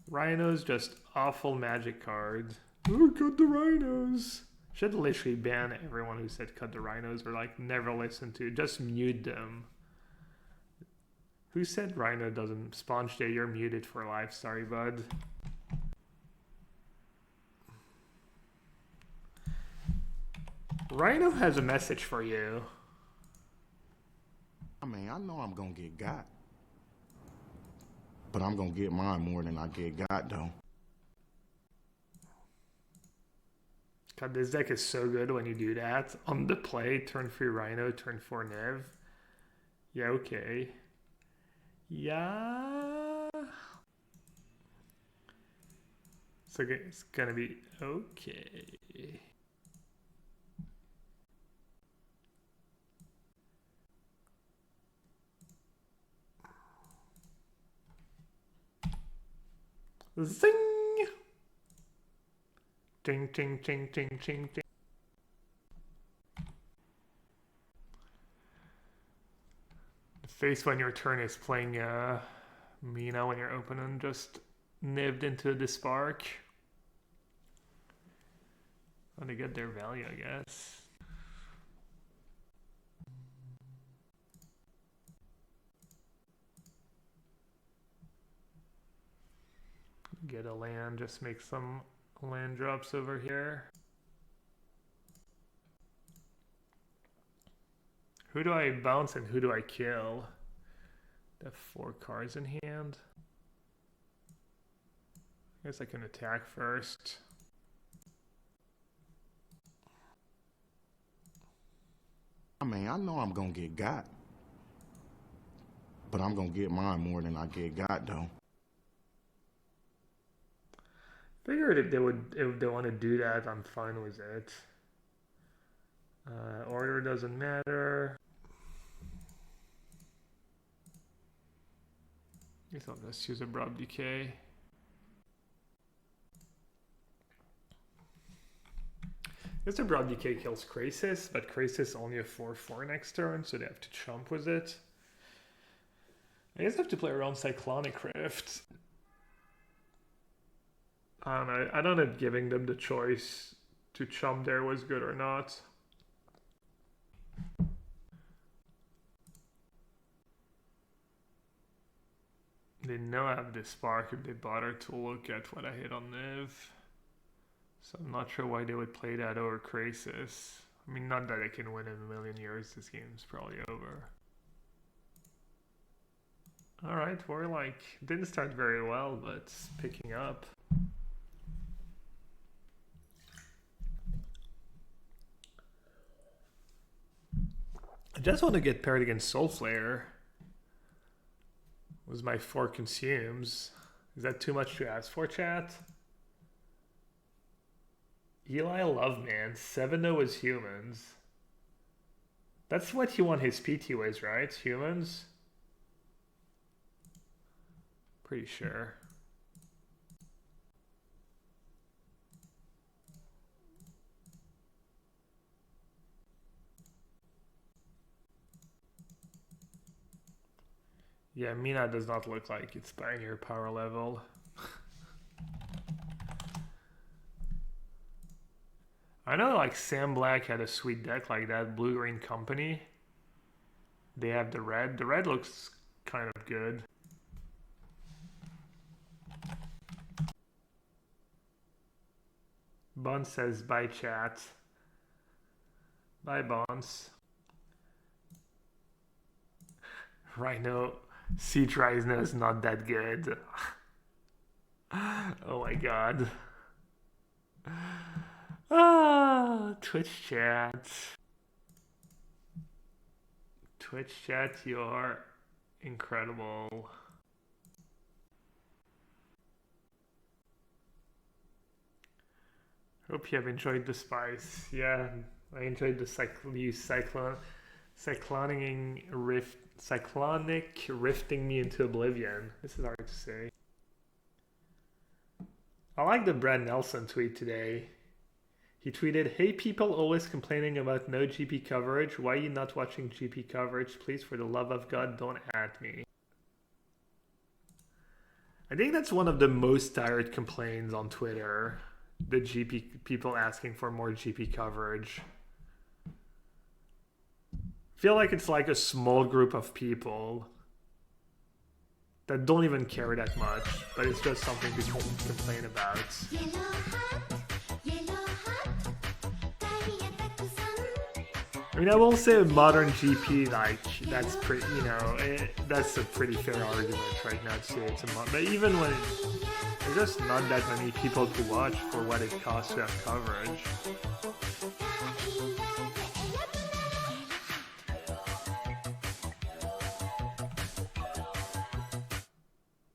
Rhino's just awful magic card. Oh, cut the Rhinos! Should literally ban everyone who said cut the Rhinos or like never listen to. Just mute them. Who said Rhino doesn't Sponge Day? You're muted for life. Sorry, bud. Rhino has a message for you. I mean, I know I'm gonna get got. But I'm gonna get mine more than I get got, though. God, this deck is so good when you do that. On the play, turn 3 Rhino, turn 4 Nev. Yeah, okay. Yeah. So it's gonna be okay. Zing! Ting, ting, ting, ting, ting, ting. The face when your turn is playing Mina when your opponent just nibbed into the spark. When they get their value, I guess. Get a land, just make some land drops over here. Who do I bounce and who do I kill? I have 4 cards in hand. I guess I can attack first. I mean, I know I'm gonna get got. But I'm gonna get mine more than I get got, though. Figured if they want to do that, I'm fine with it. Order doesn't matter. I guess I'll just use Abrupt Decay. This Abrupt Decay kills Krasis, but Krasis only a 4/4 next turn, so they have to chump with it. I guess I have to play around Cyclonic Rift. I don't know. I don't know if giving them the choice to chump there was good or not. They know I have this spark if they bother to look at what I hit on Niv. So I'm not sure why they would play that over Krasis. I mean, not that I can win in a million years. This game's probably over. Alright, we're like, didn't start very well, but it's picking up. I just want to get paired against Soulflare. Was my 4 consumes. Is that too much to ask for, chat? Eli Loveman, 7-0 is humans. That's what he won his PT with, right? Humans? Pretty sure. Yeah, Mina does not look like it's Pioneer power level. I know like Sam Black had a sweet deck like that, Blue Green Company. They have the red. The red looks kind of good. Bun says bye chat. Bye Buns. Rhino. Siege Rhino is not that good. Oh my god. Ah, Twitch chat. Twitch chat, you're incredible. Hope you have enjoyed the spice. Yeah, I enjoyed the cyclonic rifting me into oblivion. This is hard to say. I like the Brad Nelson tweet today. He tweeted, "Hey people always complaining about no GP coverage. Why are you not watching GP coverage? Please, for the love of God, don't at me." I think that's one of the most tired complaints on Twitter. The GP people asking for more GP coverage. I feel like it's like a small group of people that don't even care that much, but it's just something to complain about. I mean, I will say modern GP, like, that's pretty, you know, that's a pretty fair argument right now to say it's a but even when there's just not that many people to watch for what it costs to have coverage.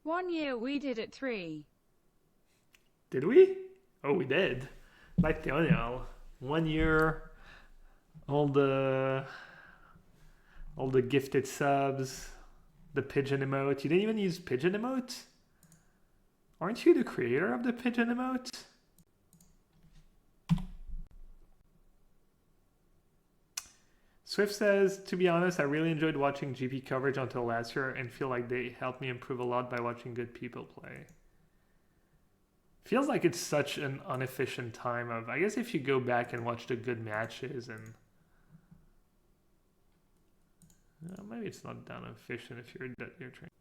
One year we did it 3. Did we? Oh, we did. Like Theoniel. 1 year, all the gifted subs, the pigeon emote. You didn't even use pigeon emote? Aren't you the creator of the pigeon emote? Swift says, to be honest, I really enjoyed watching GP coverage until last year and feel like they helped me improve a lot by watching good people play. Feels like it's such an inefficient time of, I guess if you go back and watch the good matches and maybe it's not that efficient if you're trying.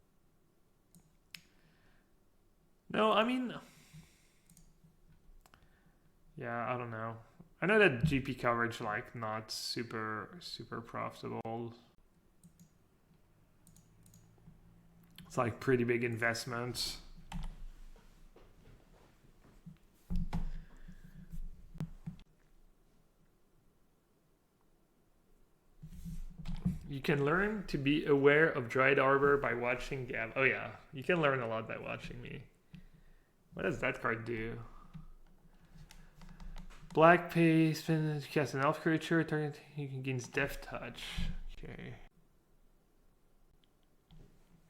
No, I mean, yeah, I don't know. I know that GP coverage like not super profitable. It's like pretty big investments. You can learn to be aware of Dried Arbor by watching Gab. Oh yeah, you can learn a lot by watching me. What does that card do? Black paste, cast an elf creature, target you can gain Death Touch. Okay.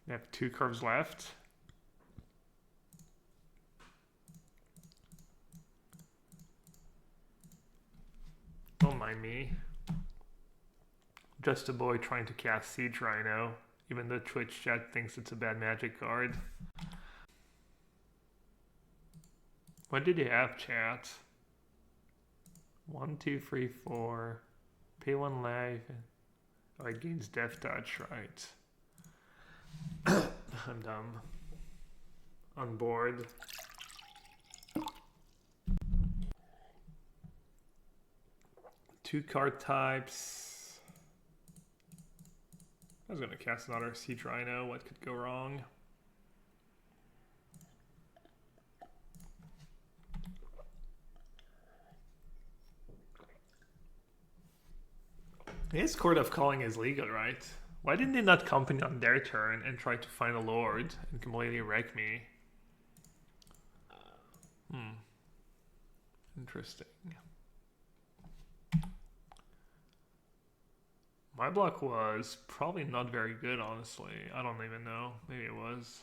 We have 2 cards left. Don't mind me. Just a boy trying to cast Siege Rhino, even though Twitch chat thinks it's a bad magic card. What did you have, chat? 1, 2, 3, 4. Pay 1 life. Oh, it gains Death Touch, right. I'm dumb. On board. Two card types. I was going to cast another Siege Rhino. What could go wrong? I guess Court of Calling is legal, right? Why didn't they not company on their turn and try to find a lord and completely wreck me? Interesting. My block was probably not very good, honestly. I don't even know. Maybe it was.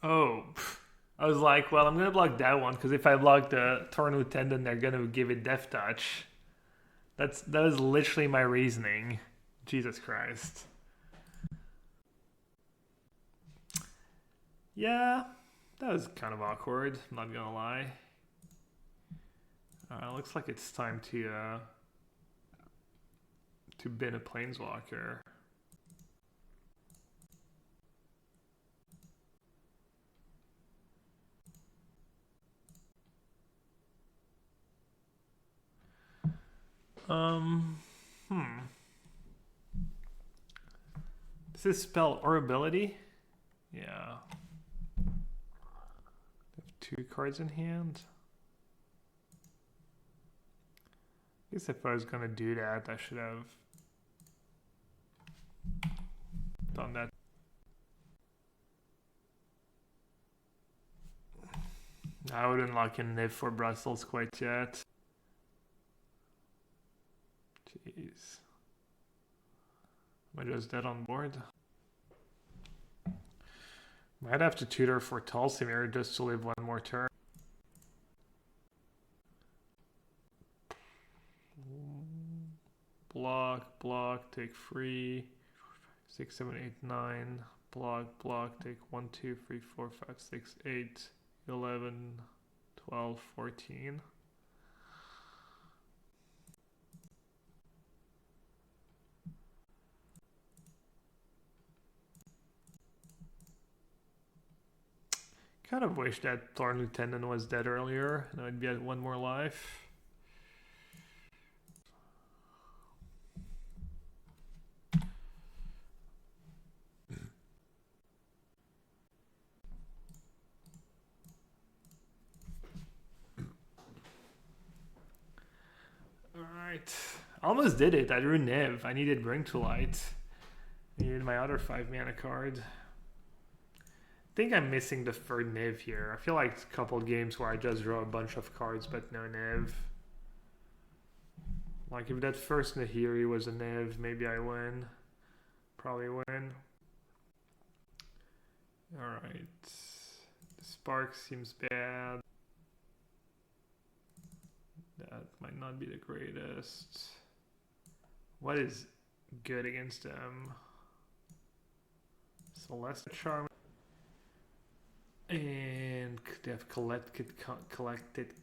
Oh, I was like, well, I'm going to block that one because if I block the Torn Tendon, they're going to give it Death Touch. That was literally my reasoning. Jesus Christ. Yeah, that was kind of awkward, I'm not gonna lie. Looks like it's time to bin a Planeswalker. Does this spell or ability? Yeah. Have 2 cards in hand. I guess if I was gonna do that, I should have done that. I wouldn't lock in Niv for Brussels quite yet. Jeez. Am I just dead on board? Might have to tutor for Tulsimir just to live one more turn. Block, take 3, 6, 7, 8, 9. Block, take 1, 2, 3, 4, 5, 6, 8, 11, 12, 14. Kind of wish that Thorn Lieutenant was dead earlier and I'd be at 1 more life. Alright. Almost did it. I drew Niv. I needed Bring to Light. I needed my other 5 mana card. I think I'm missing the 3rd Niv here. I feel like it's a couple games where I just draw a bunch of cards but no Niv. Like if that first Nahiri was a Niv, maybe I win. Probably win. Alright. The Spark seems bad. That might not be the greatest. What is good against them? Celeste Charm. And they have collected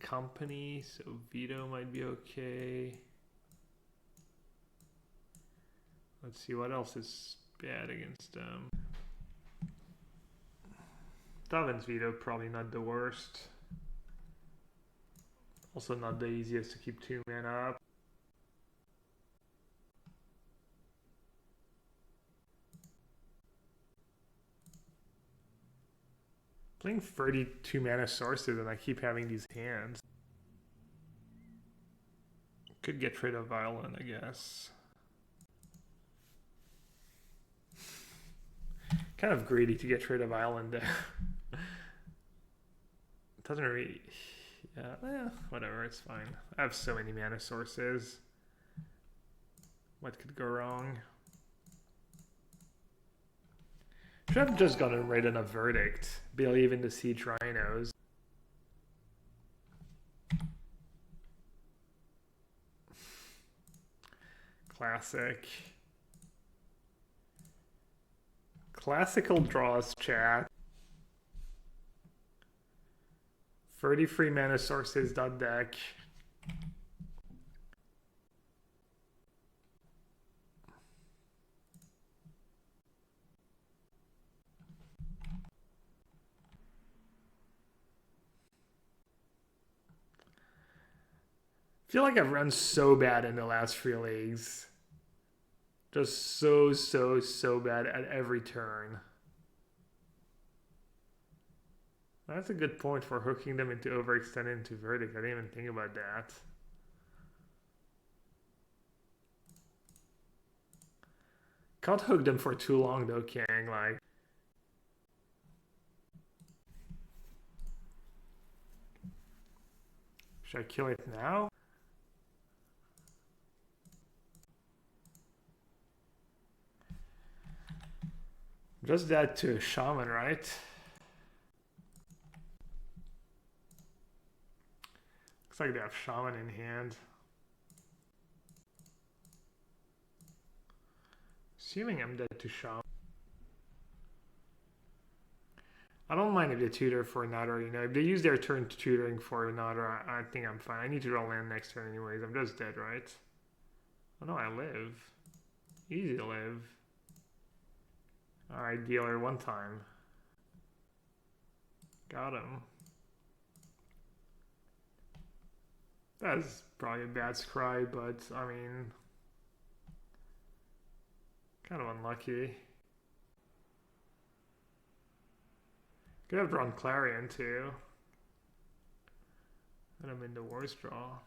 company, so Veto might be okay. Let's see what else is bad against them. Davin's Veto, probably not the worst. Also not the easiest to keep 2 mana up. Playing 32 mana sources and I keep having these hands. Could get rid of Violin, I guess. Kind of greedy to get rid of Island there. Doesn't really... Yeah, whatever, it's fine. I have so many mana sources. What could go wrong? Should have just gotten rid of a Verdict. Believe in the Siege Rhinos. Classic. Classical draws, chat. 33 mana sources dot deck. I feel like I've run so bad in the last 3 leagues. Just so bad at every turn. That's a good point for hooking them into overextended into verdict. I didn't even think about that. Can't hook them for too long though, Kang. Like, should I kill it now? Just that to a shaman, right? Looks like they have shaman in hand. Assuming I'm dead to shaman. I don't mind if they tutor for another, you know, if they use their turn to tutoring for another, I think I'm fine. I need to draw land next turn anyways. I'm just dead, right? Oh no, I live. Easy to live. Alright, dealer one time. Got him. That's probably a bad scry, but I mean, kind of unlucky. Could have drawn Clarion too. And I'm in the worst draw.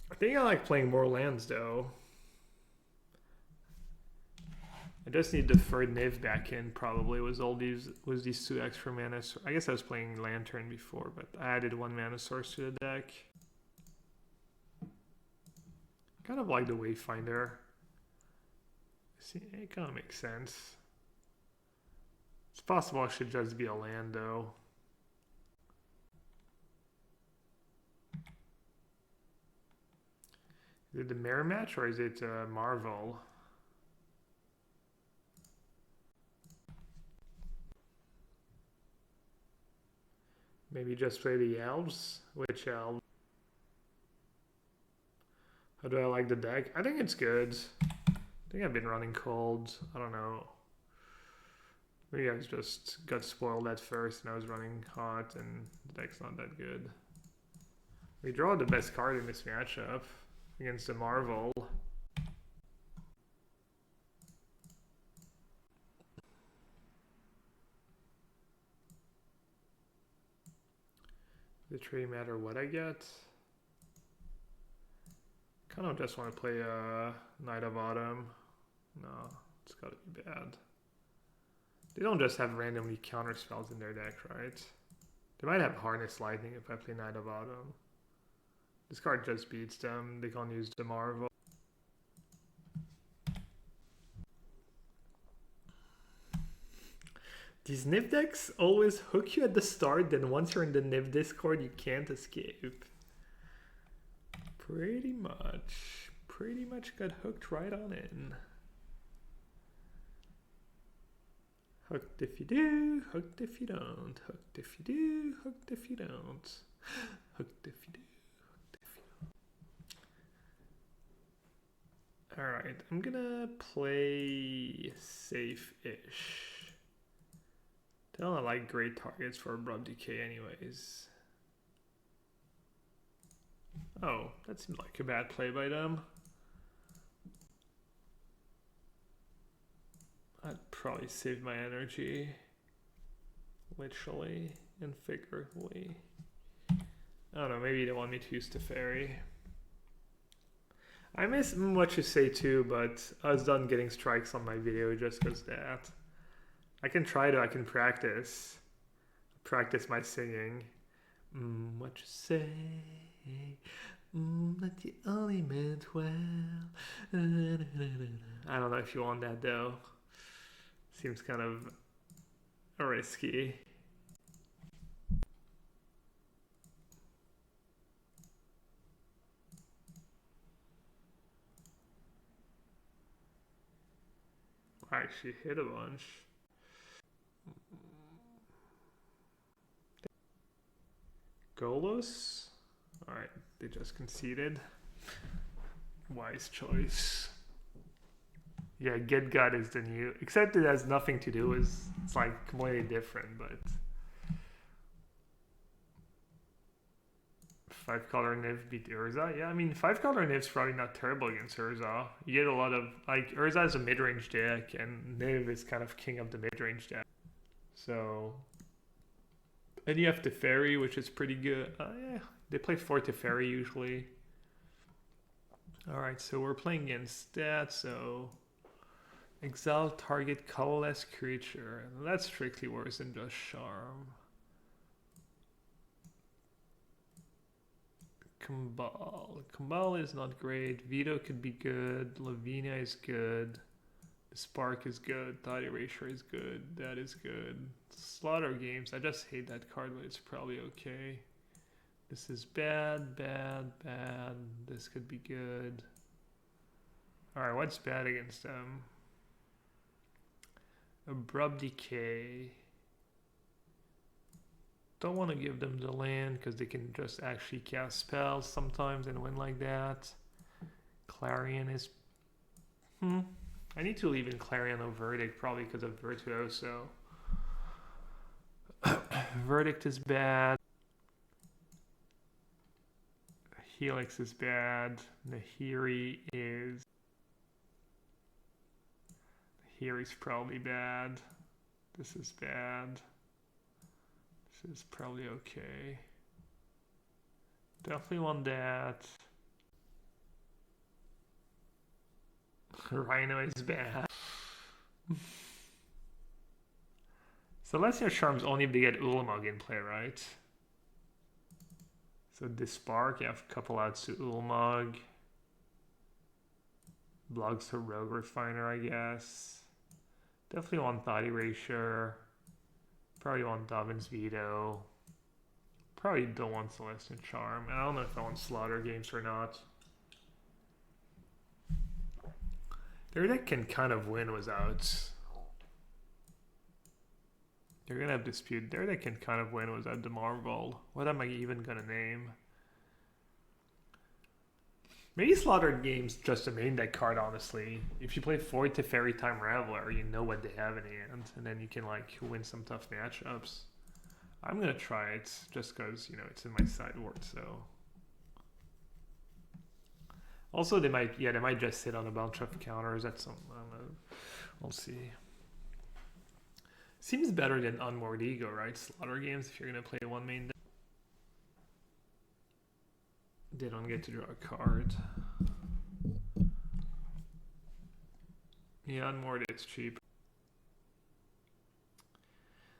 I think I like playing more lands though. I just need the third Niv back in probably with these 2 extra mana. I guess I was playing Lantern before, but I added 1 mana source to the deck. Kind of like the Wayfinder. See, it kind of makes sense. It's possible I should just be a land though. Is it the mirror match or is it Marvel? Maybe just play the elves. Which elves? How do I like the deck? I think it's good. I think I've been running cold. I don't know. Maybe I just got spoiled at first and I was running hot and the deck's not that good. We draw the best card in this matchup against the Marvel. Does it really matter what I get? Kind of just want to play a Knight of Autumn. No, it's gotta be bad. They don't just have randomly counter spells in their deck, right? They might have Harness Lightning if I play Knight of Autumn. This card just beats them. They can't use the Marvel. These Niv decks always hook you at the start, then once you're in the Niv Discord, you can't escape. Pretty much got hooked right on in. Hooked if you do, hooked if you don't. Hooked if you do, hooked if you don't. Hooked if you do, hooked if you don't. Alright, I'm gonna play safe-ish. They don't like great targets for Abrupt Decay anyways. Oh, that seemed like a bad play by them. I'd probably save my energy. Literally and figuratively. I don't know, maybe they want me to use the fairy. I miss what you say too, but I was done getting strikes on my video just because that. I can try to, I can practice. Practice my singing. What you say? That you only meant well. I don't know if you want that though. Seems kind of risky. I actually hit a bunch. Golos? Alright, they just conceded. Wise choice. Yeah, Get Gut is the new, except it has nothing to do with, it's like completely different, but 5-color Niv beat Urza. Yeah, I mean 5-color Niv's probably not terrible against Urza. You get a lot of like Urza is a mid-range deck, and Niv is kind of king of the mid-range deck. So, and you have Teferi, which is pretty good. Yeah, they play 4 Teferi usually. All right, so we're playing against that. So, exile target colorless creature. And that's strictly worse than just Charm. Kambal is not great. Veto could be good. Lavinia is good. The Spark is good. Thought Erasure is good. That is good. Slaughter Games. I just hate that card, but it's probably okay. This is bad, bad, bad. This could be good. Alright, what's bad against them? Abrupt Decay. Don't want to give them the land because they can just actually cast spells sometimes and win like that. Clarion is... I need to leave in Clarion or Verdict probably because of Virtuoso. Verdict is bad. Helix is bad. Nahiri is... Nahiri's probably bad. This is bad. This is probably okay. Definitely want that. Rhino is bad. Celestial Charm's only if they get Ulamog in play, right? So this Spark, you have a couple outs to Ulamog. Blogs to Rogue Refiner, I guess. Definitely want Thought Erasure. Probably want Dovin's Veto. Probably don't want Celestial Charm. And I don't know if I want Slaughter Games or not. Their deck can kind of win without... They're going to have Dispute. Their deck can kind of win without the Marvel. What am I even going to name? Maybe Slaughtered Game's just a main deck card, honestly. If you play 4 Teferi Time Raveler, you know what they have in hand. And then you can, like, win some tough matchups. I'm going to try it just because, you know, it's in my sideboard, so... Also, they might just sit on a bunch of counters. That's some, I don't know. We'll see. Seems better than Unmoored Ego, right? Slaughter Games, if you're going to play one main deck. They don't get to draw a card. Yeah, Unmoored is cheap.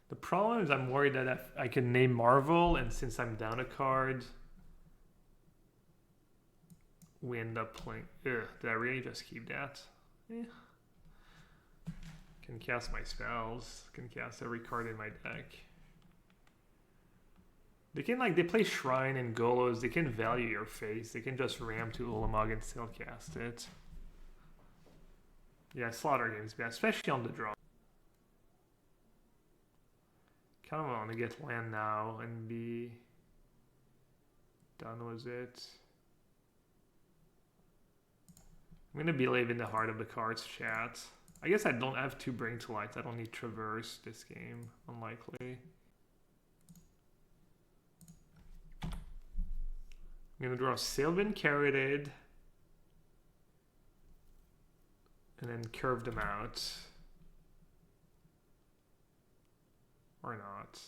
The problem is I'm worried that if I can name Marvel, and since I'm down a card, we end up playing... Ugh, did I really just keep that? Eh. Can cast my spells. Can cast every card in my deck. They can, like, they play Shrine and Golos. They can value your face. They can just ram to Ulamog and still cast it. Yeah, Slaughter Game's bad, especially on the draw. Kind of want to get land now and be done with it. I'm going to believe in the heart of the cards, chat. I guess I don't have 2 Bring to Light. I don't need Traverse this game. Unlikely. I'm going to draw Sylvan Caryatid. And then curve them out. Or not.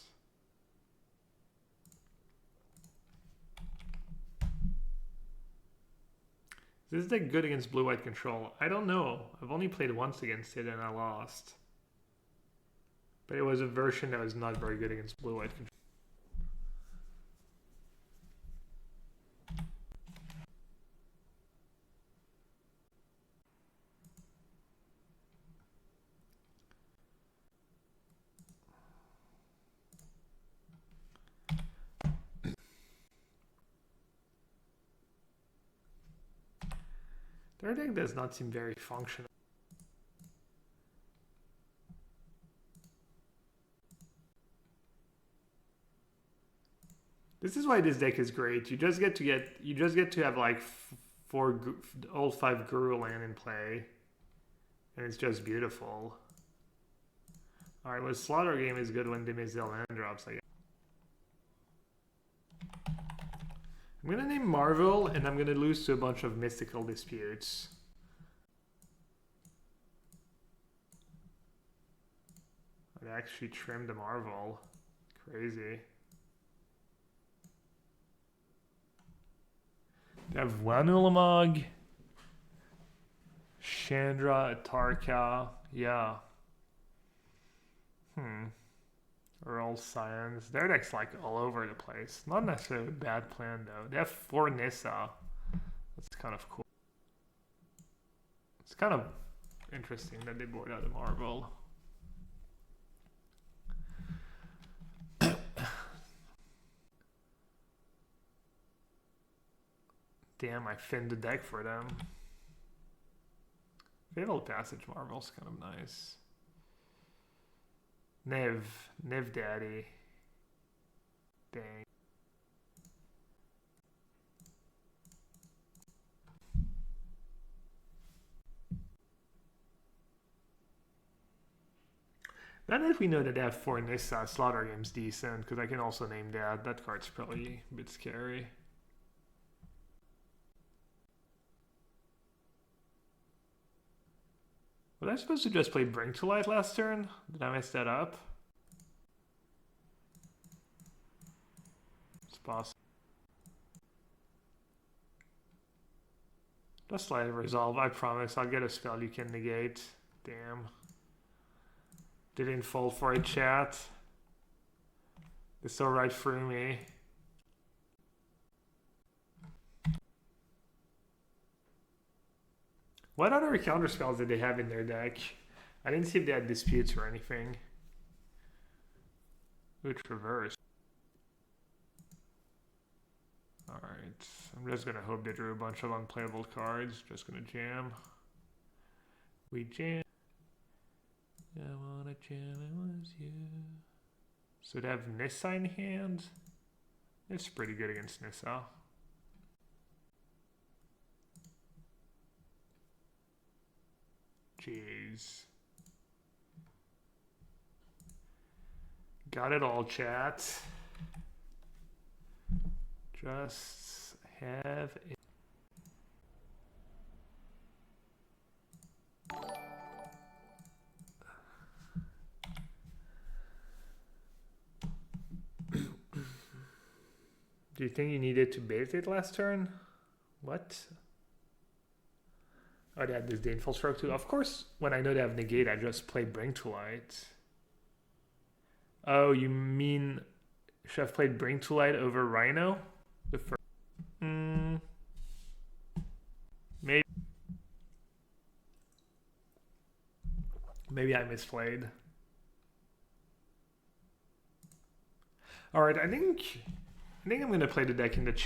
Is this deck good against blue-white control? I don't know. I've only played once against it and I lost. But it was a version that was not very good against blue-white control. Their deck does not seem very functional. This is why this deck is great. You just get to have like all 5 Guru land in play, and it's just beautiful. All right, well, Slaughter Game is good when Demisel land drops, I guess. I'm gonna name Marvel, and I'm gonna lose to a bunch of mystical disputes. I actually trimmed the Marvel. Crazy. They have one Ulamog, Chandra, Atarka, yeah. Earl Science. Their deck's like all over the place. Not necessarily a bad plan though. They have 4 Nissa. That's kind of cool. It's kind of interesting that they board out a Marvel. Damn, I finned the deck for them. Fatal Passage Marvel's kind of nice. Niv Daddy. Dang. Now that we know that they have 4 Nissa, Slaughter Game's decent, because I can also name that. That card's probably a bit scary. Was I supposed to just play Bring to Light last turn? Did I mess that up? It's possible. Just Light of Resolve, I promise. I'll get a spell you can negate. Damn. Didn't fall for it, chat. They still right through me. What other counter spells did they have in their deck? I didn't see if they had disputes or anything. Ooh, Traverse. Alright, I'm just gonna hope they drew a bunch of unplayable cards. Just gonna jam. We jam. I wanna jam, it was you. So they have Nissa in hand. It's pretty good against Nissa. Jeez. Got it all, chat. Just have it. Do you think you needed to bait it last turn? What? Oh, they had Disdainful Stroke too. Of course, when I know they have Negate, I just play Bring to Light. Oh, you mean should have played Bring to Light over Rhino? The first. Maybe. Maybe I misplayed. All right, I think I'm gonna play the deck in the chat.